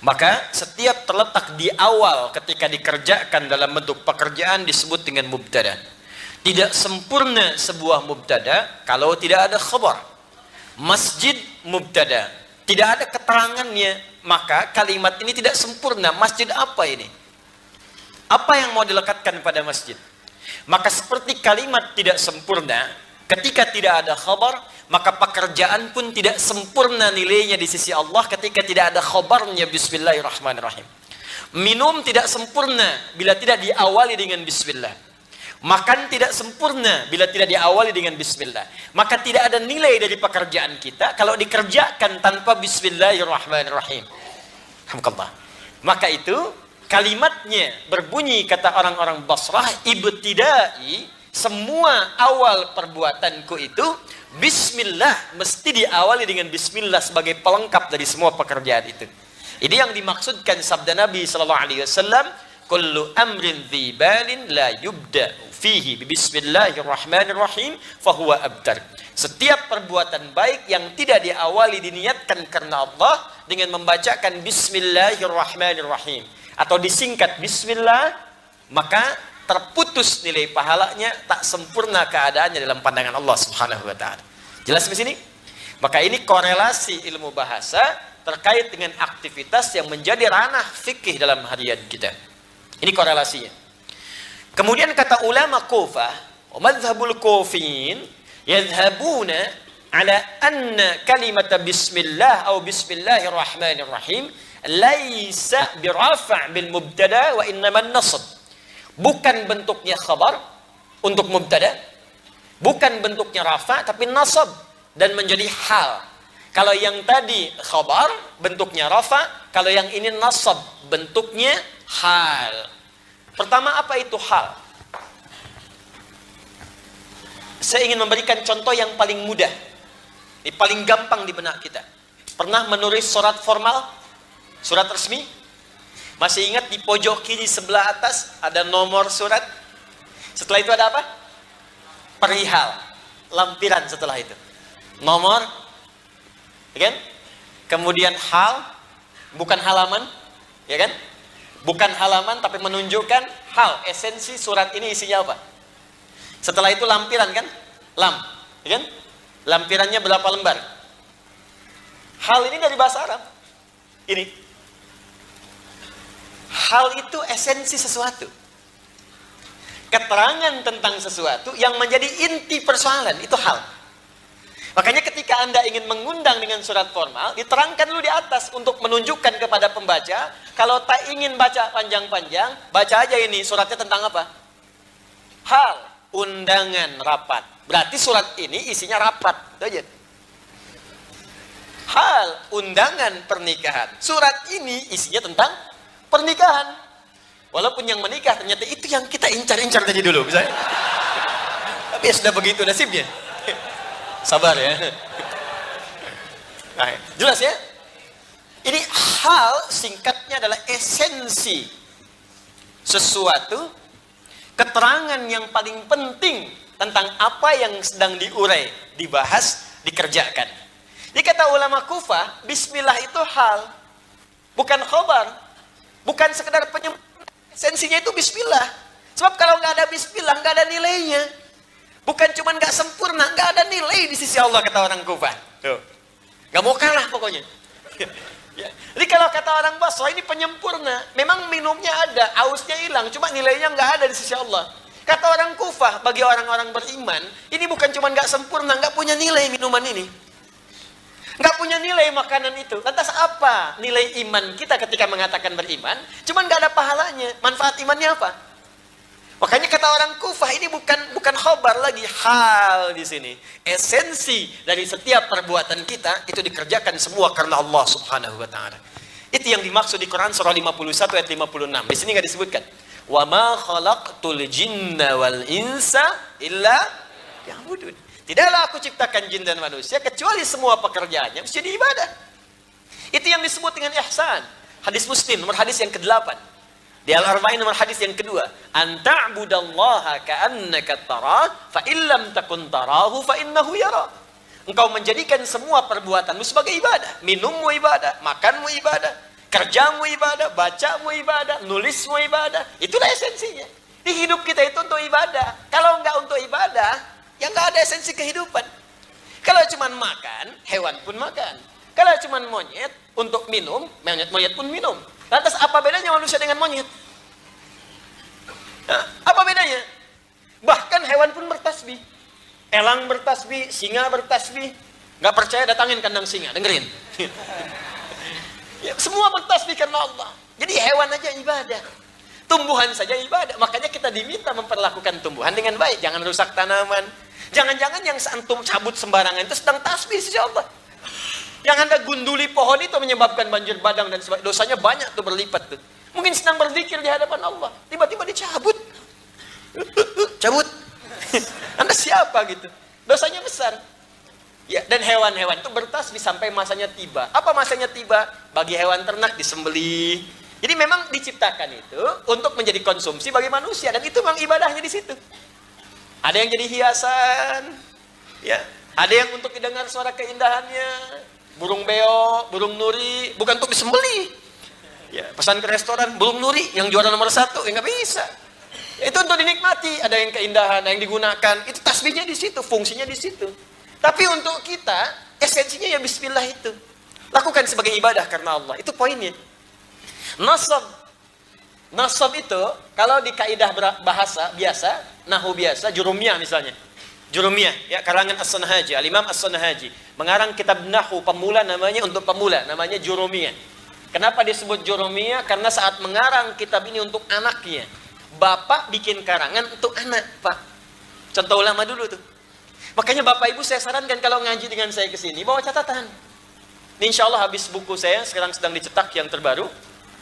Speaker 1: Maka setiap terletak di awal ketika dikerjakan dalam bentuk pekerjaan disebut dengan mubtada. Tidak sempurna sebuah mubtada kalau tidak ada khabar. Masjid mubtada, tidak ada keterangannya, maka kalimat ini tidak sempurna. Masjid apa ini? Apa yang mau dilekatkan pada masjid? Maka seperti kalimat tidak sempurna ketika tidak ada khabar, maka pekerjaan pun tidak sempurna nilainya di sisi Allah ketika tidak ada khabarnya bismillahirrahmanirrahim. Minum tidak sempurna bila tidak diawali dengan bismillah. Makan tidak sempurna bila tidak diawali dengan bismillah. Maka tidak ada nilai dari pekerjaan kita kalau dikerjakan tanpa bismillahirrahmanirrahim. Alhamdulillah. Maka itu kalimatnya berbunyi, kata orang-orang Basrah, ibtidai, semua awal perbuatanku itu bismillah, mesti diawali dengan bismillah sebagai pelengkap dari semua pekerjaan itu. Ini yang dimaksudkan sabda Nabi SAW, kullu amrin dhibalin la yubda fihi bismillahirrahmanirrahim fahuwa abtar. Setiap perbuatan baik yang tidak diawali diniatkan karena Allah dengan membacakan bismillahirrahmanirrahim atau disingkat bismillah, maka terputus nilai pahalanya, tak sempurna keadaannya dalam pandangan Allah Subhanahu wa taala. Jelas di sini? Maka ini korelasi ilmu bahasa terkait dengan aktivitas yang menjadi ranah fikih dalam harian kita. Ini korelasinya. Kemudian kata ulama Kufah, madhabul Kufiyin yadhhabuna ala anna kalimat bismillah atau bismillahirrahmanirrahim laisa birafa' bil mubtada wa innama nasab. Bukan bentuknya khabar untuk mubtada, bukan bentuknya rafa' tapi nasab dan menjadi hal. Kalau yang tadi khabar bentuknya rafa', kalau yang ini nasab bentuknya hal. Pertama, apa itu hal? Saya ingin memberikan contoh yang paling mudah, ini paling gampang di benak kita. Pernah menulis surat formal, surat resmi? Masih ingat di pojok kiri sebelah atas ada nomor surat? Setelah itu ada apa? Perihal, lampiran setelah itu. Nomor, ya kan? Kemudian hal, bukan halaman, ya kan? Bukan halaman tapi menunjukkan hal, esensi surat ini isinya apa. Setelah itu lampiran kan? Lam, ya kan? Lampirannya berapa lembar? Hal ini dari bahasa Arab. Ini. Hal itu esensi sesuatu. Keterangan tentang sesuatu yang menjadi inti persoalan, itu hal.
Speaker 2: Makanya ketika Anda ingin mengundang dengan surat formal, diterangkan dulu di atas untuk menunjukkan kepada pembaca, kalau tak ingin baca panjang-panjang, baca aja ini suratnya tentang apa? Hal undangan rapat. Berarti surat ini isinya rapat. Itu aja. Hal undangan pernikahan. Surat ini isinya tentang pernikahan. Walaupun yang menikah ternyata itu yang kita incar-incar tadi dulu, misalnya. Tapi ya sudah begitu nasibnya. Sabar ya. Nah, jelas ya? Ini hal singkatnya adalah esensi sesuatu, keterangan yang paling penting tentang apa yang sedang diurai, dibahas, dikerjakan. Jadi kata ulama Kufah, bismillah itu hal, bukan khobar, bukan sekedar penyempurnaan. Esensinya itu bismillah. Sebab kalau nggak ada bismillah, nggak ada nilainya. Bukan cuma nggak sempurna, nggak ada nilai di sisi Allah, kata orang Kufah. Nggak mau kalah pokoknya. Ya. Jadi kalau kata orang Basra, ini penyempurna. Memang minumnya ada, ausnya hilang, cuma nilainya nggak ada di sisi Allah. Kata orang Kufah, bagi orang-orang beriman, ini bukan cuma nggak sempurna, nggak punya nilai minuman ini. Nggak punya nilai makanan itu. Lantas apa nilai iman kita ketika mengatakan beriman? Cuman nggak ada pahalanya. Manfaat imannya apa? Makanya kata orang Kufah, ini bukan khobar lagi, hal di sini. Esensi dari setiap perbuatan kita itu dikerjakan semua karena Allah Subhanahu wa taala. Itu yang dimaksud di Quran surah 51 ayat 56. Di sini nggak disebutkan. Wa ma khalaqtul jinna wal insa illa liya'budun. Tidaklah aku ciptakan jin dan manusia kecuali semua pekerjaannya mesti ibadah. Itu yang disebut dengan ihsan. Hadis Muslim nomor hadis yang ke-8. Di Al-Arba'in nomor hadis yang kedua. An ta'budallaha ka'annaka tarah fa illam takun tarahu fa innahu yara. Engkau menjadikan semua perbuatanmu sebagai ibadah. Minummu ibadah, makanmu ibadah, kerjamu ibadah, bacamu ibadah, nulismu ibadah. Itulah esensinya. Di hidup kita itu untuk ibadah. Kalau enggak untuk ibadah, yang nggak ada esensi kehidupan. Kalau cuma makan, hewan pun makan. Kalau cuma monyet untuk minum, monyet pun minum. Lantas apa bedanya manusia dengan monyet? Nah, apa bedanya? Bahkan hewan pun bertasbih. Elang bertasbih, singa bertasbih. Nggak percaya datangin kandang singa, dengerin. Ya, semua bertasbih karena Allah. Jadi hewan aja ibadah. Tumbuhan saja ibadah. Makanya kita diminta memperlakukan tumbuhan dengan baik. Jangan rusak tanaman. Jangan-jangan yang antum cabut sembarangan itu sedang tasbih sisi Allah. Yang Anda gunduli pohon itu menyebabkan banjir bandang dan sebagainya. Dosanya banyak tuh, berlipat tuh. Mungkin sedang berzikir di hadapan Allah. Tiba-tiba dicabut. Cabut. Anda siapa gitu? Dosanya besar. Ya, dan hewan-hewan itu bertasbih sampai masanya tiba. Apa masanya tiba? Bagi hewan ternak disembelih. Jadi memang diciptakan itu untuk menjadi konsumsi bagi manusia. Dan itu memang ibadahnya di situ. Ada yang jadi hiasan, ya. Ada yang untuk didengar suara keindahannya, burung beo, burung nuri, bukan untuk disembelih. Ya, pesan ke restoran, burung nuri yang juara nomor 1, ya nggak bisa. Ya, itu untuk dinikmati. Ada yang keindahan, ada yang digunakan. Itu tasbihnya di situ, fungsinya di situ. Tapi untuk kita, esensinya ya Bismillah itu. Lakukan sebagai ibadah karena Allah. Itu poinnya. Nasab itu, kalau di kaidah bahasa biasa, nahu biasa, jurumiyah misalnya. Jurumiyah, ya, karangan As-Sunhaji, Al-Imam As-Sunhaji. Mengarang kitab nahu pemula namanya, untuk pemula, namanya jurumiyah. Kenapa disebut jurumiyah? Karena saat mengarang kitab ini untuk anaknya. Bapak bikin karangan untuk anak, Pak. Contoh ulama dulu tuh. Makanya Bapak Ibu saya sarankan kalau ngaji dengan saya ke sini, bawa catatan. Insya Allah habis buku saya, sekarang sedang dicetak yang terbaru.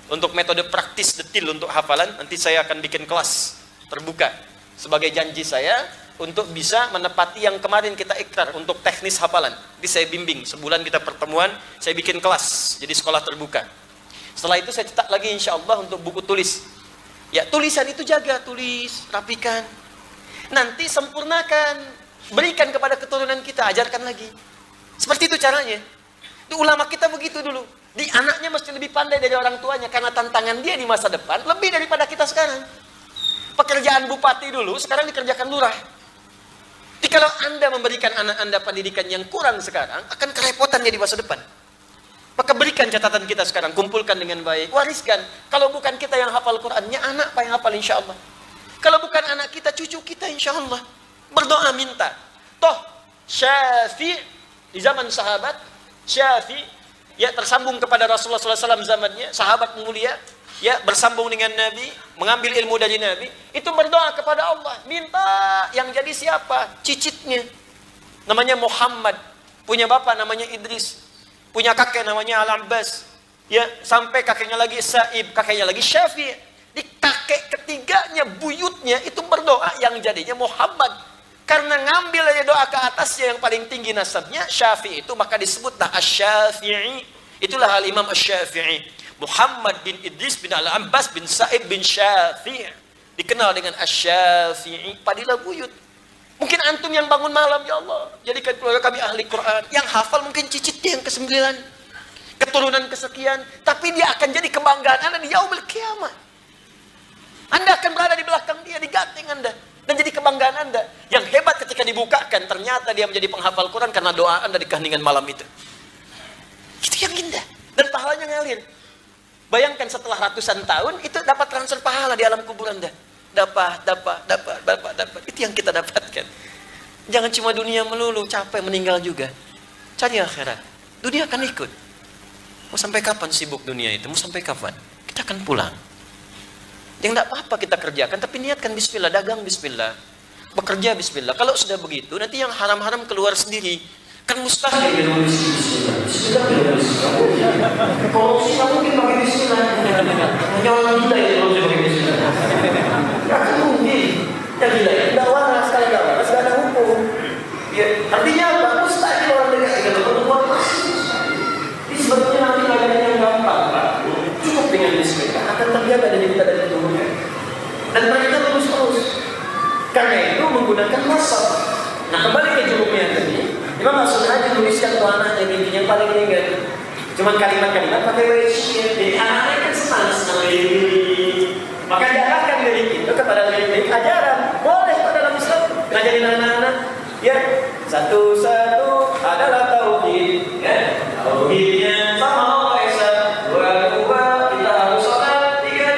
Speaker 2: Untuk metode praktis detil untuk hafalan, nanti saya akan bikin kelas terbuka sebagai janji saya untuk bisa menepati yang kemarin kita ikrar untuk teknis hafalan. Jadi saya bimbing, sebulan kita pertemuan, saya bikin kelas, jadi sekolah terbuka. Setelah itu saya cetak lagi insya Allah untuk buku tulis. Ya, tulisan itu jaga, tulis, rapikan. Nanti sempurnakan, berikan kepada keturunan kita, ajarkan lagi. Seperti itu caranya. Itu ulama kita begitu dulu. Di anaknya mesti lebih pandai dari orang tuanya, karena tantangan dia di masa depan lebih daripada kita sekarang. Pekerjaan bupati dulu sekarang dikerjakan lurah. Jadi kalau Anda memberikan anak Anda pendidikan yang kurang sekarang, akan kerepotan dia di masa depan. Maka berikan catatan kita sekarang, kumpulkan dengan baik, wariskan. Kalau bukan kita yang hafal Qurannya, anak apa yang hafal insya Allah. Kalau bukan anak kita, cucu kita insya Allah. Berdoa minta. Toh Syafi'
Speaker 1: Di zaman sahabat, Syafi'i ya tersambung kepada Rasulullah SAW zamannya, sahabat mulia, ya bersambung dengan Nabi, mengambil ilmu dari Nabi, itu berdoa kepada Allah, minta yang jadi siapa? Cicitnya, namanya Muhammad, punya bapak namanya Idris, punya kakek namanya Al-Abbas, ya sampai kakeknya lagi Sa'ib, kakeknya lagi Syafi'i. Di kakek ketiganya, buyutnya itu berdoa yang jadinya Muhammad. Karena ngambil aja doa ke atasnya yang paling tinggi nasabnya Syafi'i itu, maka disebutlah Asy-Syafi'i. Itulah Al-Imam Asy-Syafi'i, Muhammad bin Idris bin Al-Abbas bin Sa'ib bin Syafi'i, dikenal dengan Asy-Syafi'i. Padilah buyut. Mungkin antum yang bangun malam, ya Allah jadikan keluarga kami ahli Quran. Yang hafal mungkin cicitnya yang ke-9, keturunan kesekian, tapi dia akan jadi kebanggaan Anda di yaumul kiamah. Anda akan berada di belakang dia, diganting Anda, dan jadi kebanggaan Anda. Yang hebat ketika dibukakan, ternyata dia menjadi penghafal Quran karena doa Anda di keheningan malam itu. Itu yang indah, dan pahalanya ngalir. Bayangkan setelah ratusan tahun, itu dapat transfer pahala di alam kubur Anda. Dapat. Itu yang kita dapatkan. Jangan cuma dunia melulu, capek meninggal juga. Cari akhirat. Dunia akan ikut. Mau sampai kapan sibuk dunia itu? Mau sampai kapan? Kita akan pulang. Yang tidak apa-apa kita kerjakan, tapi niatkan bismillah, dagang bismillah, bekerja bismillah. Kalau sudah begitu, nanti yang haram-haram keluar sendiri. Kan mustahil. Bismillah. Korupsi nggak mungkin pakai bismillah. Hanya orang gila yang korupsi pakai bismillah. Nggak mungkin. Yang gila itu nggak waras, kalau nggak waras nggak ada hukum. Ya, artinya apa? Mustahil orang dekat dengan berbuat masih. Ini sebetulnya nanti bagian yang gampang, Pak. Cukup dengan bismillah akan terjaga dari kita dari tubuhnya, dan mereka terus. Karena itu menggunakan masal. Nah, kembali ke jurumnya tadi, Imam As-Sunhaji tuliskan untuk anaknya yang paling ingat. Cuman kalimat-kalimat pakai wajibnya. Jadi anaknya kan senang diri. Maka diarahkan dari itu kepada lirik ajaran. Boleh pada dalam Islam ngajarin anak-anak. Ya, satu-satu adalah tauhid. Ya, tauhidnya sama Allah Esa. Dua kita harus sholat. Tiga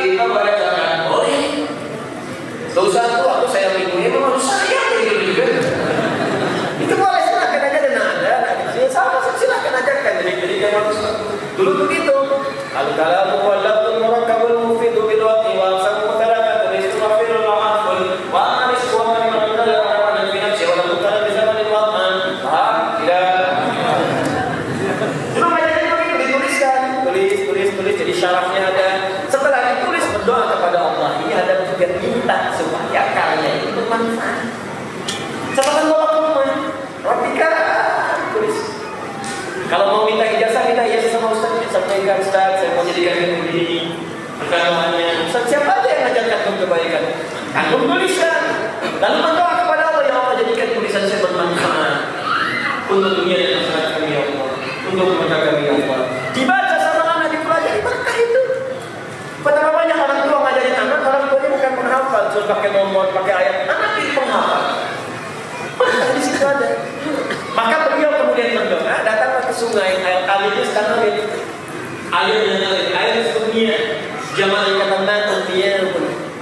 Speaker 1: kita bacakan. Boleh. Satu aku saya minggu ini memang saya juga. Itu boleh, silakan aja dan ada. Sama silakan ajarkan. Jadi dia harus dulu begitu. Al-kalamu wal-lafdhu murakkabul mufidu bil waqti wa sabu talaqatu istifafil ma'aful wa anis wa man yaqulu wa fi nafsi wa lam kana bi zamanin waqan. Paham? Tidak. Cuma bacanya begitu dituliskan, tulis jadi syarahnya ada. Setelah ditulis berdoa kepada Allah. Ini ada juga minta supaya karya itu bermanfaat. Setelah bawa ke rumah, rapikan, tulis. Kalau mau minta ijazah sama Ustaz. Sampaikan Ustaz, saya mau jadikan begini. Perkataannya, Ustaz siapa aja yang mengajarkan kamu kebaikan? Kamu tuliskan. Lalu berdoa kepada Allah, ya Allah jadikan tulisan saya bermanfaat untuk dunia dan akhirat kami ya Allah, untuk keluarga kami ya Allah. Dibaca sama anak, dipelajari, berkah itu. Betapa banyak orang tua ngajarin anak, orang tuanya bukan penghafal, suruh pakai nomor, pakai ayat, anak itu penghafal. Berkah di situ ada. Maka beliau kemudian berdoa, datanglah ke sungai, airnya sedang mengalir. Air sebenarnya jamaah yang kata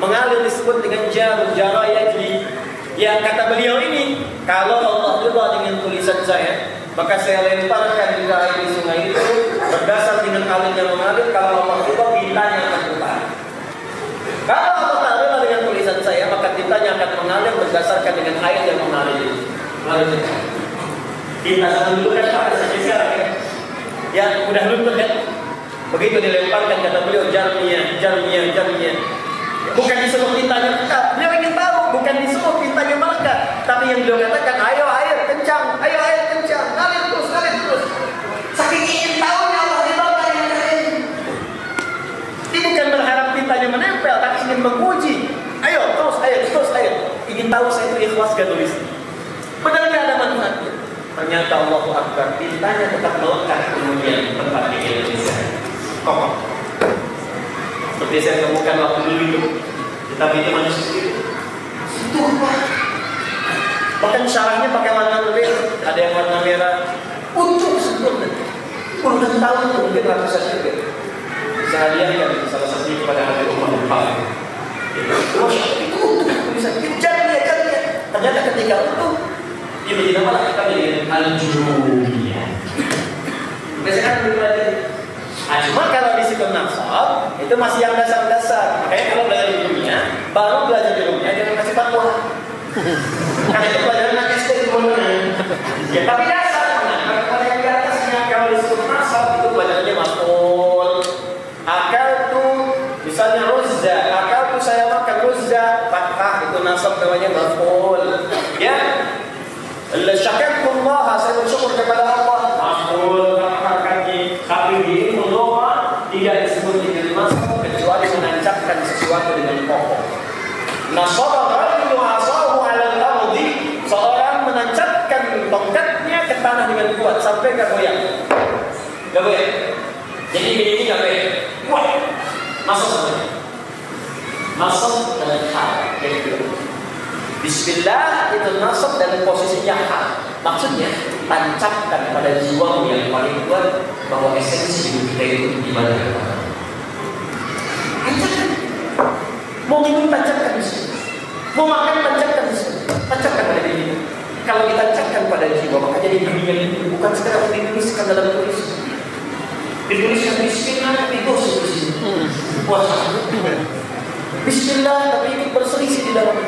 Speaker 1: mengalir disebut dengan jara yajri. Yang kata beliau ini, kalau Allah ridha dengan tulisan saya, maka saya lemparkan juga air di sungai itu berdasar dengan alir yang mengalir. Kalau Allah ridha, tintanya akan keluar. Kalau Allah tak ridha dengan tulisan saya, maka tintanya akan mengalir berdasarkan dengan air yang mengalir. Tinta sama dulu kan ada sejarah ya. Ya, udah luntur kan. Begitu dilemparkan kata beliau jarmia. Bukan disuruh tintanya melekat. Beliau ingin tahu, bukan disuruh tintanya melekat, tapi yang beliau katakan, ayo air kencang, ngalir terus. Saking ingin tahunya Allah dibawa yang lain. Dia bukan berharap tintanya menempel, tapi ingin menguji. Ayo terus air. Ingin tahu saya itu ikhlas gak tulis. Padahal gak ada manfaatnya. Ternyata Allahu Akbar, tintanya tetap melekat kemudian tempat di Indonesia. Kokoh. Seperti saya temukan waktu dulu itu, tetapi itu manusia itu apa? Bahkan syarahnya pakai warna lebih, ada yang warna merah. Untuk sebelum puluhan tahun mungkin ratusan juga. Saya hadiahkan salah satunya kepada Habib Umar Al-Fahri. Itu untuk tulisan jarinya. Ternyata ketika itu
Speaker 2: Ini nama lah kita dengan al-jurumiyah. Biasanya kan belajar. Nah, cuma kalau di situ nasab itu masih yang dasar-dasar. Makanya kalau belajar ilmunya, baru belajar ilmunya jangan kasih fatwa. Karena itu pelajaran anak SD sebenarnya. Ya tapi dasar mana? Kalau yang di atasnya kalau disebut nasab itu pelajarannya maf'ul. Akal tuh misalnya ruzza, akal tuh saya makan ruzza, fathah itu nasab namanya maf'ul. Ya. Syakartullah, saya bersyukur kepada Allah. Maf'ul, tapi di ilmu lugah tidak disebut dengan nasab kecuali menancapkan sesuatu dengan pokok. Nasaba rajulu asahu 'ala al-ardi, seorang menancapkan tongkatnya ke tanah dengan kuat sampai enggak goyang. Enggak goyang. Jadi ini enggak goyang. Wah. Nasab dan hal. Jadi bismillah itu nasab dan posisinya hal. Maksudnya tancapkan pada jiwamu yang paling kuat bahwa esensi hidup kita itu di mana. Tancapkan. Mau minum tancapkan di sini. Mau makan tancapkan di sini. Tancapkan pada diri. Kalau ditancapkan pada jiwa maka jadi dunia itu bukan sekedar dituliskan dalam tulis. Dituliskan bismillah itu di sini. Puasa. Bismillah tapi ikut berselisih di dalam.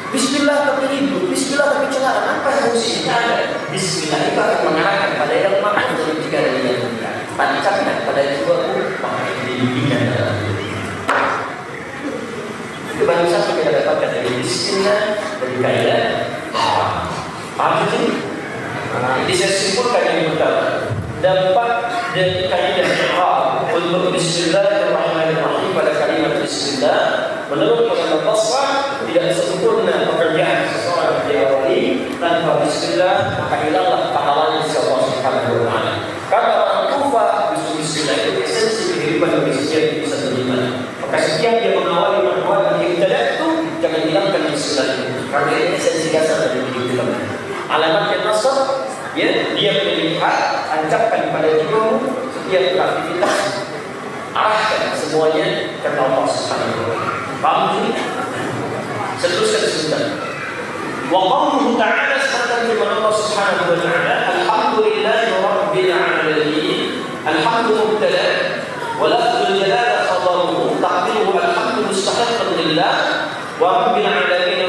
Speaker 2: Bismillah tapi ribut, bismillah tapi celaran, apa yang harusnya ada? Bismillah itu akan mengarahkan pada yang makhluk dan juga dari yang mulia. Tancapkan pada jiwamu, maka dibimbingkan dalam diri. Itu baru satu kita dapatkan dari bismillah, dari kaidah. Paham ini? Jadi saya simpulkan yang pertama. Dapat dari kaidah untuk bismillahirrahmanirrahim pada kalimat bismillah. Menurut pendapat Basrah tidak sempurna pekerjaan seseorang diawali tanpa bismillah, maka hilanglah pahalanya sisi Allah Subhanahu wa taala. Kata orang Kufah, bismillah itu esensi kehidupan manusia yang bisa beriman. Maka setiap dia mengawali perbuatan yang tidak itu jangan hilangkan bismillah itu, karena ini esensi dasar dari kehidupan. Alamat nasab, ya, dia melihat, tancapkan pada jiwamu setiap aktivitas, arahkan semuanya ke Allah Subhanahu wa taala. Paham ini? Seteruskan sebentar. Wa qawluhu ta'ala sebentar firman Allah Subhanahu wa ta'ala, alhamdulillahi rabbil alamin. Alhamdu mubtada wa lafzul jalala khabaruhu taqdiruhu alhamdu mustahiqqan lillah wa rabbil alamin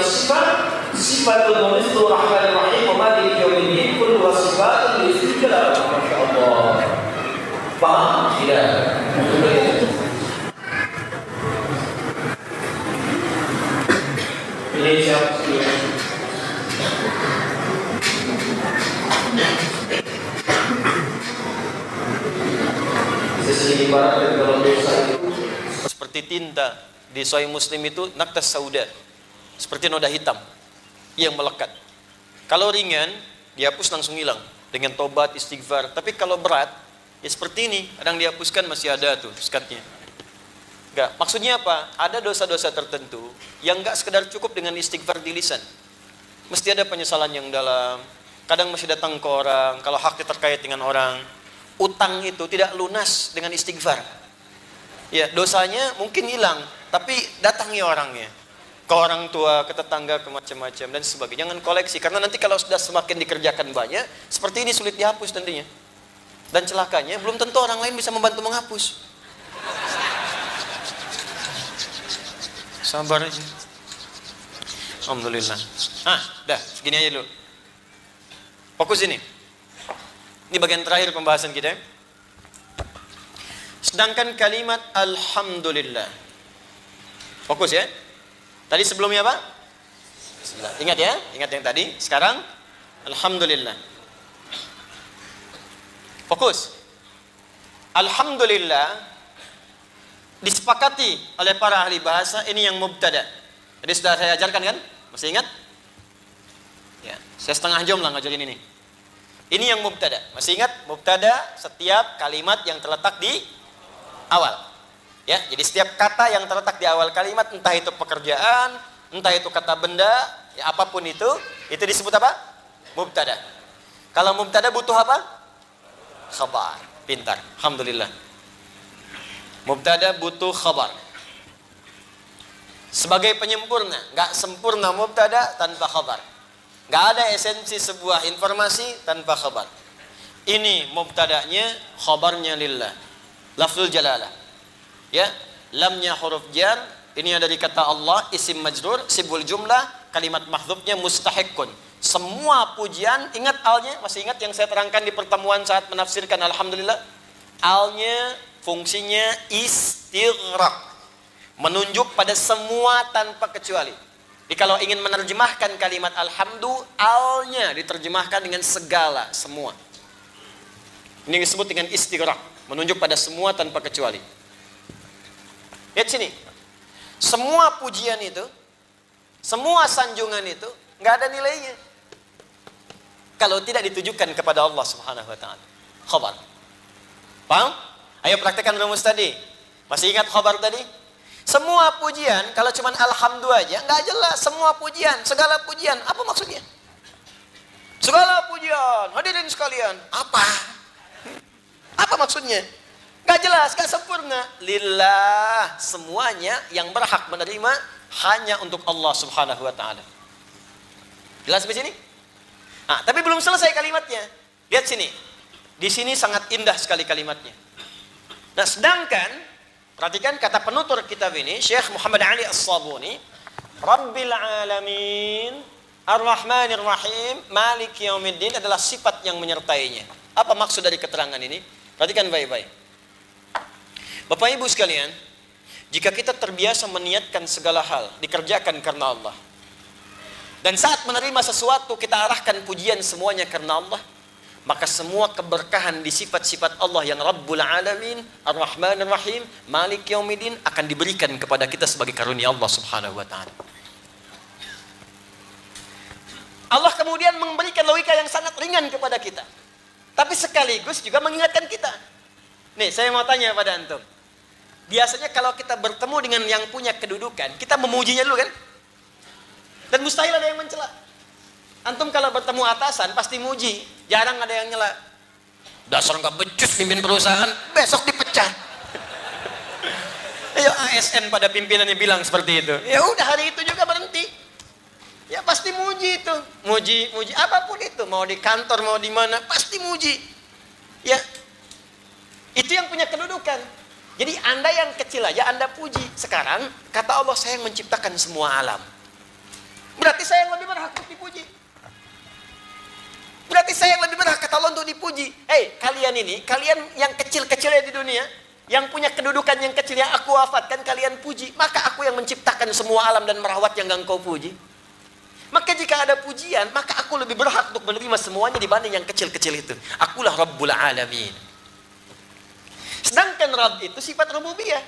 Speaker 2: sifatun mithlu rahmanir rahim wa maliki yaumiddin kullu sifatun li jalal. Masyaallah. Paham tidak? Ini siapa? Sesi ibarat dalam dosa itu seperti tinta di Sahih Muslim itu naktas sauda, seperti noda hitam yang melekat. Kalau ringan dihapus langsung hilang dengan tobat istighfar. Tapi kalau berat ya seperti ini, kadang dihapuskan masih ada tuh sekatnya. Enggak, maksudnya apa? Ada dosa-dosa tertentu yang enggak sekedar cukup dengan istighfar di lisan. Mesti ada penyesalan yang dalam. Kadang masih datang ke orang, kalau haknya terkait dengan orang. Utang itu tidak lunas dengan istighfar. Ya, dosanya mungkin hilang, tapi datangi orangnya. Ke orang tua, ke tetangga, ke macam-macam dan sebagainya. Jangan koleksi, karena nanti kalau sudah semakin dikerjakan banyak, seperti ini sulit dihapus nantinya. Dan celakanya, belum tentu orang lain bisa membantu menghapus. Sabar aja. Alhamdulillah. Dah, segini aja dulu. Fokus ini. Ini bagian terakhir pembahasan kita. Sedangkan kalimat alhamdulillah. Fokus ya. Tadi sebelumnya apa? Ingat ya, ingat yang tadi. Sekarang alhamdulillah. Fokus. Alhamdulillah disepakati oleh para ahli bahasa ini yang mubtada. Jadi sudah saya ajarkan kan? Masih ingat? Ya, saya setengah jam lah ngajarin ini. Ini yang mubtada. Masih ingat? Mubtada setiap kalimat yang terletak di awal. Ya, jadi setiap kata yang terletak di awal kalimat, entah itu pekerjaan, entah itu kata benda, ya apapun itu disebut apa? Mubtada. Kalau mubtada butuh apa? Khabar. Pintar. Alhamdulillah. Mubtada butuh khabar. Sebagai penyempurna, nggak sempurna mubtada tanpa khabar. Nggak ada esensi sebuah informasi tanpa khabar. Ini mubtada'nya, khabarnya lillah. Lafzul jalalah. Ya, lamnya huruf jar, ini ada dari kata Allah, isim majrur, sibul jumlah, kalimat mahdzufnya mustahiqqun. Semua pujian, ingat alnya, masih ingat yang saya terangkan di pertemuan saat menafsirkan alhamdulillah? Alnya fungsinya istighraq. Menunjuk pada semua tanpa kecuali. Jadi kalau ingin menerjemahkan kalimat alhamdu, alnya diterjemahkan dengan segala, semua. Ini disebut dengan istighraq, menunjuk pada semua tanpa kecuali. Lihat sini. Semua pujian itu, semua sanjungan itu nggak ada nilainya kalau tidak ditujukan kepada Allah Subhanahu wa taala. Khabar. Paham? Ayo praktekkan rumus tadi. Masih ingat khabar tadi? Semua pujian, kalau cuma alhamdu aja, nggak jelas. Semua pujian, segala pujian, apa maksudnya? Segala pujian, hadirin sekalian, apa? Apa maksudnya? Nggak jelas, nggak sempurna. Lillah, semuanya yang berhak menerima hanya untuk Allah Subhanahu wa taala. Jelas sampai sini? Nah, tapi belum selesai kalimatnya. Lihat sini. Di sini sangat indah sekali kalimatnya. Nah, sedangkan perhatikan kata penutur kitab ini, Syekh Muhammad Ali As-Sabuni, Rabbil Alamin, Ar-Rahmanir Rahim, Maliki Yaumiddin adalah sifat yang menyertainya. Apa maksud dari keterangan ini? Perhatikan baik-baik. Bapak Ibu sekalian, jika kita terbiasa meniatkan segala hal, dikerjakan karena Allah. Dan saat menerima sesuatu, kita arahkan pujian semuanya karena Allah. Maka semua keberkahan di sifat-sifat Allah yang Rabbul Alamin, Ar-Rahman Ar-Rahim, Malik Yaumiddin akan diberikan kepada kita sebagai karunia Allah Subhanahu wa taala. Allah kemudian memberikan logika yang sangat ringan kepada kita. Tapi sekaligus juga mengingatkan kita. Nih, saya mau tanya pada antum. Biasanya kalau kita bertemu dengan yang punya kedudukan, kita memujinya dulu kan? Dan mustahil ada yang mencela. Antum kalau bertemu atasan pasti muji, jarang ada yang nyela. Dasar nggak becus pimpin perusahaan, besok dipecat. Ayo ASN pada pimpinannya bilang seperti itu. Ya udah hari itu juga berhenti. Ya pasti muji itu, muji apapun itu, mau di kantor mau di mana pasti muji. Ya, itu yang punya kedudukan. Jadi Anda yang kecil aja Anda puji. Sekarang kata Allah, saya yang menciptakan semua alam. Berarti saya yang lebih berhak untuk dipuji. Berarti saya yang lebih berhak kata Allah untuk dipuji. Hei, kalian ini, kalian yang kecil-kecilnya di dunia, yang punya kedudukan yang kecil yang aku wafatkan, kalian puji. Maka aku yang menciptakan semua alam dan merawat yang engkau puji. Maka jika ada pujian, maka aku lebih berhak untuk menerima semuanya dibanding yang kecil-kecil itu. Akulah Rabbul Alamin. Sedangkan Rabb itu sifat rububiyah.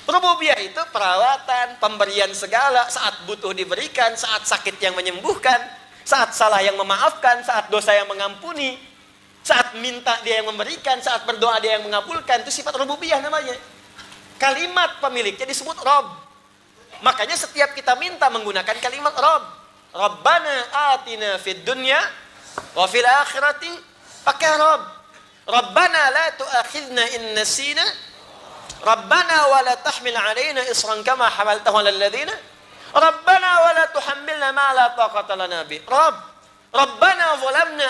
Speaker 2: Rububiyah itu perawatan, pemberian segala, saat butuh diberikan, saat sakit yang menyembuhkan, saat salah yang memaafkan, saat dosa yang mengampuni, saat minta dia yang memberikan, saat berdoa dia yang mengabulkan. Itu sifat rububiyah namanya. Kalimat pemiliknya disebut Rabb. Makanya setiap kita minta menggunakan kalimat Rabb. Rabbana atina fid dunya wa fil akhirati, pakai Rabb. Rabbana la tu'akhidna in nasina. Rabbana wa la tahmil alaina isran kama hamaltahu 'alal ladzina. Rabbana wa la tuhammilna ma la taqata lana bi. Rabbana zalamna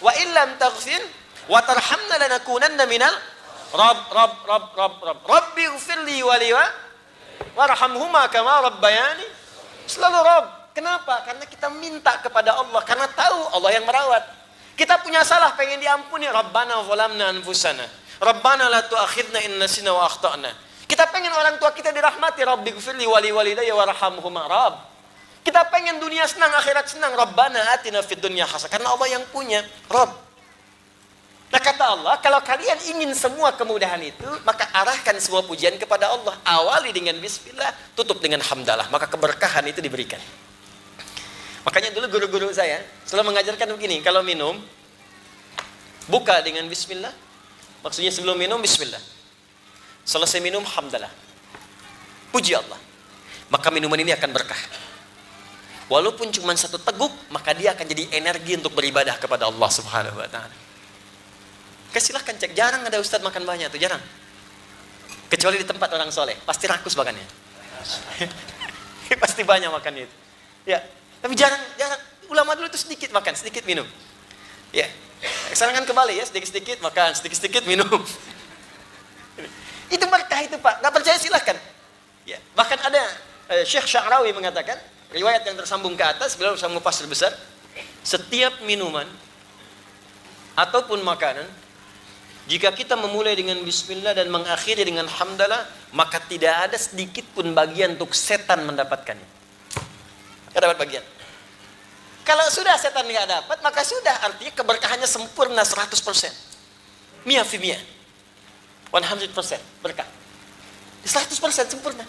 Speaker 2: wa in lam taghfir wa tarhamna lanakunanna minal Rabbi ighfirli wa li warhamhuma kama rabbayani. Selalu Rabb. Kenapa? Karena kita minta kepada Allah, karena tahu Allah yang merawat. Kita punya salah pengen diampuni. Rabbana zalamna anfusana. Rabbana la tu'akhidna in nasina wa akhtana. Kita pengen orang tua kita dirahmati. Rabbighfirli wa li walidayya warhamhuma. Rabb. Kita pengen dunia senang, akhirat senang. Rabbana atina fid dunya hasanah. Karena Allah yang punya. Rabb. Nah kata Allah, kalau kalian ingin semua kemudahan itu, maka arahkan semua pujian kepada Allah. Awali dengan bismillah, tutup dengan hamdalah. Maka keberkahan itu diberikan. Makanya dulu guru-guru saya selalu mengajarkan begini, kalau minum, buka dengan bismillah. Maksudnya sebelum minum, bismillah. Selesai minum, hamdalah. Puji Allah. Maka minuman ini akan berkah. Walaupun cuma satu teguk, maka dia akan jadi energi untuk beribadah kepada Allah Subhanahu wa ta'ala. Silahkan cek, jarang ada ustadz makan banyak tuh, jarang. Kecuali di tempat orang soleh, pasti rakus makannya. Pasti banyak makannya itu. Ya, tapi jarang ulama dulu itu sedikit makan, sedikit minum. Ya. Sekarang kan kembali ya, sedikit-sedikit makan, sedikit-sedikit minum. Itu berkah itu Pak. Nggak percaya silahkan. Ya. Bahkan ada Syekh Sya'rawi mengatakan, riwayat yang tersambung ke atas, beliau sama mufasir besar, setiap minuman ataupun makanan, jika kita memulai dengan bismillah dan mengakhiri dengan hamdalah, maka tidak ada sedikit pun bagian untuk setan mendapatkannya. Tidak dapat bagian. Kalau sudah setan nggak dapat, maka sudah, artinya keberkahannya sempurna 100%. Mia fi mia. 100% berkah. 100% sempurna.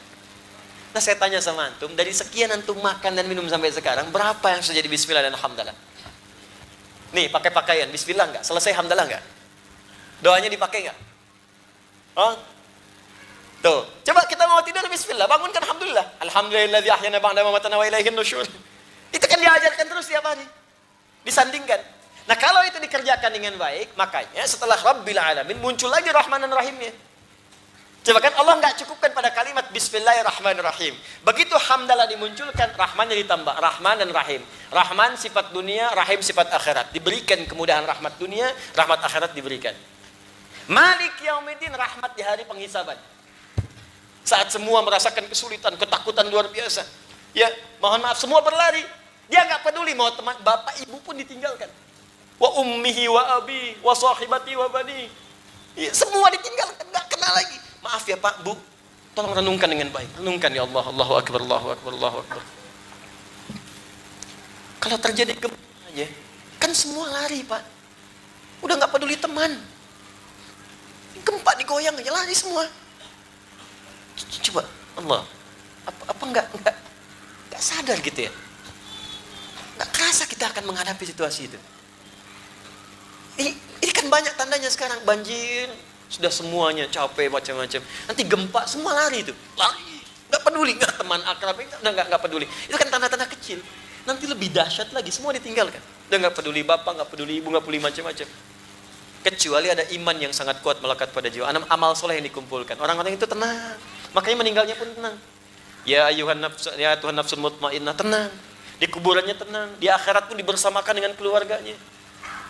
Speaker 2: Nah, saya tanya sama antum, dari sekian antum makan dan minum sampai sekarang, berapa yang sudah jadi bismillah dan hamdalah? Nih, pakai pakaian, bismillah nggak? Selesai hamdalah nggak? Doanya dipakai nggak? Oh? Tuh, coba kita mau tidur bismillah, bangunkan alhamdulillah. Alhamdulilladzi ahyana ba'da mamatana wa ilaihin nusyur. Itu kan diajarkan terus tiap hari. Disandingkan. Nah, kalau itu dikerjakan dengan baik, makanya setelah Rabbil Alamin muncul lagi Rahman dan Rahimnya. Coba kan Allah nggak cukupkan pada kalimat Bismillahirrahmanirrahim. Begitu hamdalah dimunculkan, Rahmannya ditambah, Rahman dan Rahim. Rahman sifat dunia, Rahim sifat akhirat. Diberikan kemudahan rahmat dunia, rahmat akhirat diberikan. Malik Yaumiddin, rahmat di hari penghisaban. Saat semua merasakan kesulitan, ketakutan luar biasa. Ya, mohon maaf, semua berlari. Dia nggak peduli mau teman, bapak ibu pun ditinggalkan. Wa ummihi wa abi wa sahibati wa bani. Ya, semua ditinggalkan, nggak kenal lagi. Maaf ya Pak, Bu, tolong renungkan dengan baik. Renungkan ya Allah, Allahu Akbar, Allahu Akbar, Allahu Akbar. Kalau terjadi gempa aja, kan semua lari Pak. Udah nggak peduli teman. Gempa digoyang aja lari semua. Coba Allah, apa nggak sadar gitu ya? Nggak kerasa kita akan menghadapi situasi itu. Ini kan banyak tandanya sekarang, banjir. Sudah semuanya capek macam-macam. Nanti gempa semua lari itu, lari, nggak peduli, nggak teman akrab, nggak peduli. Itu kan tanda-tanda kecil. Nanti lebih dahsyat lagi, semua ditinggalkan. Udah nggak peduli bapak, nggak peduli ibu, nggak peduli macam-macam. Kecuali ada iman yang sangat kuat melekat pada jiwa. Amal soleh yang dikumpulkan. Orang-orang itu tenang. Makanya meninggalnya pun tenang. Ya ayuhan nafs, ya Tuhan nafsul mutmainnah, tenang. Di kuburannya tenang. Di akhirat pun dibersamakan dengan keluarganya.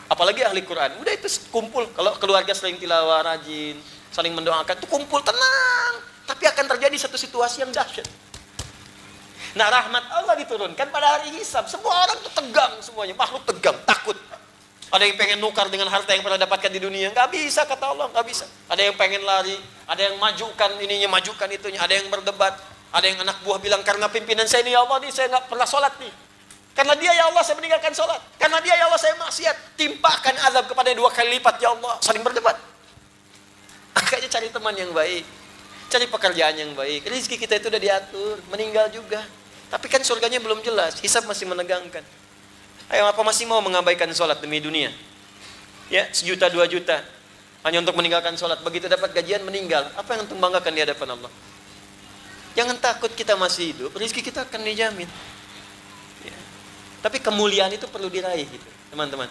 Speaker 2: Apalagi ahli Quran, udah itu kumpul. Kalau keluarga sering tilawah, rajin, saling mendoakan, itu kumpul tenang. Tapi akan terjadi satu situasi yang dahsyat. Nah, rahmat Allah diturunkan pada hari hisab. Semua orang itu tegang semuanya, makhluk tegang, takut. Ada yang pengen nukar dengan harta yang pernah dapatkan di dunia, nggak bisa kata Allah, nggak bisa. Ada yang pengen lari, ada yang majukan ininya, majukan itunya, ada yang berdebat, ada yang anak buah bilang karena pimpinan saya ini ya Allah nih, saya nggak pernah sholat nih. Karena dia ya Allah saya meninggalkan sholat. Karena dia ya Allah saya maksiat. Timpakan azab kepada 2 kali lipat ya Allah. Saling berdebat. Makanya cari teman yang baik. Cari pekerjaan yang baik. Rezeki kita itu udah diatur. Meninggal juga. Tapi kan surganya belum jelas. Hisab masih menegangkan. Ayo, apa masih mau mengabaikan sholat demi dunia? Ya, 1 juta 2 juta. Hanya untuk meninggalkan sholat. Begitu dapat gajian meninggal. Apa yang untuk banggakan di hadapan Allah? Jangan takut kita masih hidup. Rezeki kita akan dijamin. Tapi kemuliaan itu perlu diraih gitu, teman-teman.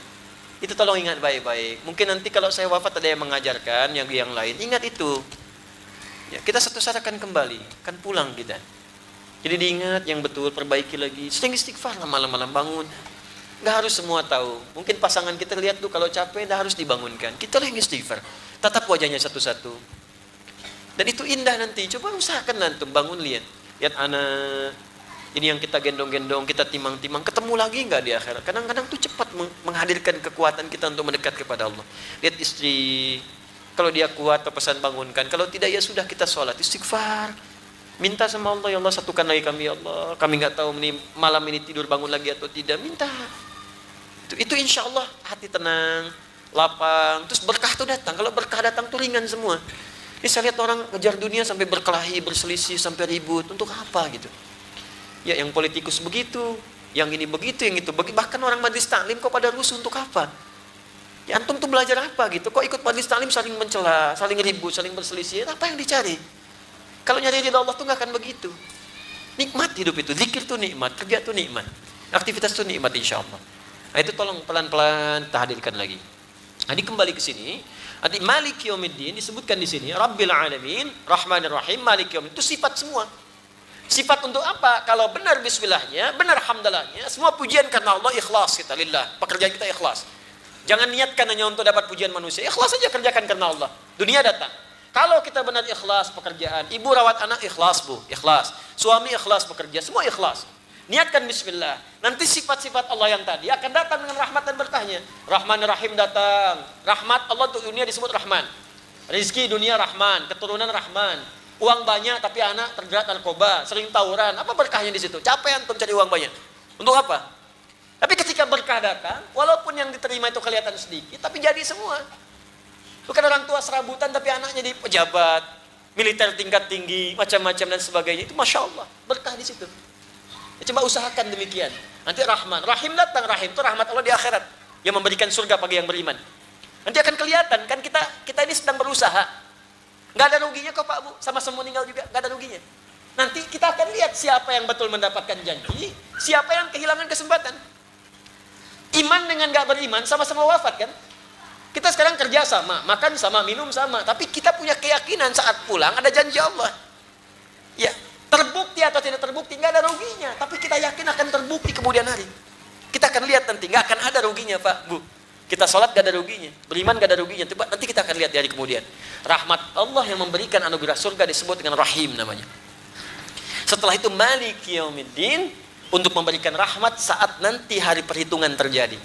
Speaker 2: Itu tolong ingat baik-baik. Mungkin nanti kalau saya wafat ada yang mengajarkan, yang lain. Ingat itu. Ya, kita satu saat akan kembali, akan pulang kita. Jadi diingat yang betul, perbaiki lagi. Sering istighfar malam-malam bangun. Nggak harus semua tahu. Mungkin pasangan kita lihat tuh kalau capek, dah harus dibangunkan. Kita lah yang istighfar. Tatap wajahnya satu-satu. Dan itu indah nanti. Coba usahakan nanti bangun lihat. Lihat anak. Ini yang kita gendong-gendong, kita timang-timang, ketemu lagi nggak di akhirat? Kadang-kadang tuh cepat menghadirkan kekuatan kita untuk mendekat kepada Allah. Lihat istri, kalau dia kuat, pesan bangunkan. Kalau tidak, ya sudah kita sholat, istighfar. Minta sama Allah, ya Allah satukan lagi kami, ya Allah. Kami nggak tahu malam ini tidur bangun lagi atau tidak. Minta. Itu insya Allah hati tenang, lapang. Terus berkah tuh datang. Kalau berkah datang tuh ringan semua. Ini saya lihat orang ngejar dunia sampai berkelahi, berselisih, sampai ribut. Untuk apa gitu? Ya, yang politikus begitu, yang ini begitu, yang itu. Bahkan orang majelis taklim kok pada rusuh untuk apa? Ya, antum tuh belajar apa gitu? Kok ikut majelis taklim saling mencela, saling ribut, saling berselisih? Apa yang dicari? Kalau nyari ridha Allah tuh nggak akan begitu. Nikmat hidup itu, zikir tuh nikmat, kerja tuh nikmat, aktivitas tuh nikmat insya Allah. Nah, itu tolong pelan-pelan kita hadirkan lagi. Nah, kembali ke sini. Nanti Malik Yaumiddin disebutkan di sini, Rabbil Alamin, Rahmanir Rahim, Malik Yaumiddin. Itu sifat semua.
Speaker 3: Sifat untuk apa? Kalau benar bismillahnya, benar hamdalahnya, semua pujian karena Allah, ikhlas kita lillah. Pekerjaan kita ikhlas. Jangan niatkan hanya untuk dapat pujian manusia. Ikhlas saja kerjakan karena Allah. Dunia datang. Kalau kita benar ikhlas pekerjaan, ibu rawat anak ikhlas, Bu, ikhlas. Suami ikhlas bekerja, semua ikhlas. Niatkan bismillah. Nanti sifat-sifat Allah yang tadi akan datang dengan rahmat dan berkahnya. Rahman Rahim datang. Rahmat Allah untuk dunia disebut Rahman. Rizki dunia Rahman, keturunan Rahman. Uang banyak tapi anak terjerat narkoba, sering tawuran. Apa berkahnya di situ? Capek antum cari uang banyak. Untuk apa? Tapi ketika berkah datang, walaupun yang diterima itu kelihatan sedikit, tapi jadi semua. Bukan orang tua serabutan tapi anaknya jadi pejabat, militer tingkat tinggi, macam-macam dan sebagainya. Itu Masya Allah, berkah di situ. Ya, coba usahakan demikian. Nanti Rahman, Rahim datang. Rahim itu rahmat Allah di akhirat, yang memberikan surga bagi yang beriman. Nanti akan kelihatan kan kita ini sedang berusaha. Nggak ada ruginya kok Pak Bu, sama-sama meninggal juga, nggak ada ruginya. Nanti kita akan lihat siapa yang betul mendapatkan janji, siapa yang kehilangan kesempatan. Iman dengan nggak beriman sama-sama wafat kan? Kita sekarang kerja sama, makan sama, minum sama, tapi kita punya keyakinan saat pulang ada janji Allah. Ya, terbukti atau tidak terbukti nggak ada ruginya, tapi kita yakin akan terbukti kemudian hari. Kita akan lihat nanti, nggak akan ada ruginya Pak Bu. Kita sholat gak ada ruginya, beriman gak ada ruginya. Nanti kita akan lihat di hari kemudian. Rahmat Allah yang memberikan anugerah surga disebut dengan Rahim namanya. Setelah itu Maliki Yaumiddin, untuk memberikan rahmat saat nanti hari perhitungan terjadi.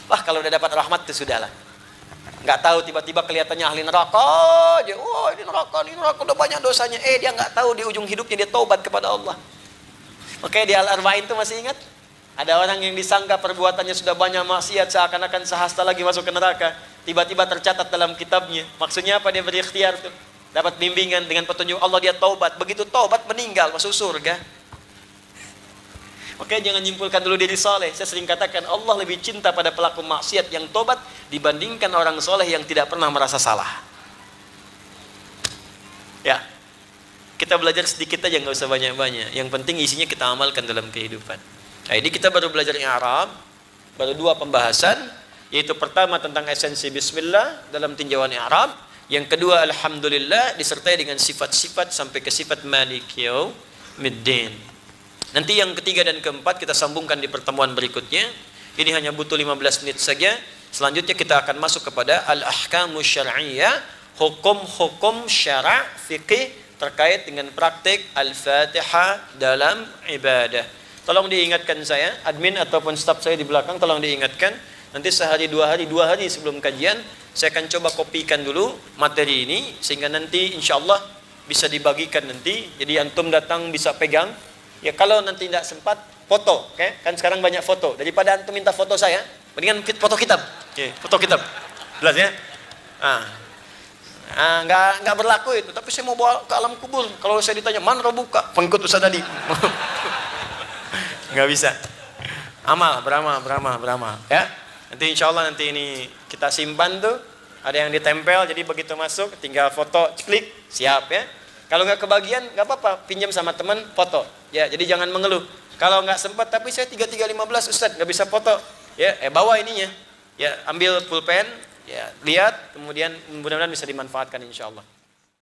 Speaker 3: Wah, kalau udah dapat rahmat itu sudahlah. Nggak tahu tiba-tiba kelihatannya ahli neraka aja. Wah, ini neraka udah banyak dosanya. Dia nggak tahu di ujung hidupnya dia taubat kepada Allah. Oke, di Al-Arba'in itu masih ingat? Ada orang yang disangka perbuatannya sudah banyak maksiat, seakan-akan sehasta lagi masuk ke neraka. Tiba-tiba tercatat dalam kitabnya. Maksudnya apa? Dia berikhtiar tuh. Dapat bimbingan dengan petunjuk Allah, dia taubat. Begitu taubat meninggal, masuk surga. Oke, jangan nyimpulkan dulu diri soleh. Saya sering katakan Allah lebih cinta pada pelaku maksiat yang taubat dibandingkan orang soleh yang tidak pernah merasa salah. Ya, kita belajar sedikit aja, nggak usah banyak-banyak. Yang penting isinya kita amalkan dalam kehidupan. Nah, ini kita baru belajar i'rab, baru 2 pembahasan, yaitu pertama tentang esensi bismillah dalam tinjauan i'rab, yang kedua alhamdulillah disertai dengan sifat-sifat sampai ke sifat maliki yaumiddin. Nanti yang ketiga dan keempat kita sambungkan di pertemuan berikutnya. Ini hanya butuh 15 menit saja. Selanjutnya kita akan masuk kepada al-ahkamus syar'iyyah, hukum-hukum syara' fikih terkait dengan praktik al-Fatihah dalam ibadah. Tolong diingatkan saya, admin ataupun staf saya di belakang, tolong diingatkan. Nanti sehari 2 hari sebelum kajian, saya akan coba kopikan dulu materi ini, sehingga nanti insya Allah bisa dibagikan nanti. Jadi antum datang bisa pegang. Ya kalau nanti tidak sempat, foto. Okay? Kan sekarang banyak foto. Daripada antum minta foto saya, mendingan foto kitab. Okay, foto kitab. Jelas ya? Nggak berlaku itu. Tapi saya mau bawa ke alam kubur. Kalau saya ditanya, mana buka? Pengikut Ustaz tadi. Nggak bisa. Beramal ya. Nanti insya Allah nanti ini kita simpan tuh, ada yang ditempel, jadi begitu masuk tinggal foto, klik, siap ya. Kalau nggak kebagian nggak apa-apa, pinjam sama teman foto ya. Jadi jangan mengeluh kalau nggak sempat, tapi saya 3315 Ustaz nggak bisa foto ya, bawa ininya ya, ambil pulpen ya, lihat, kemudian mudah-mudahan bisa dimanfaatkan insya Allah.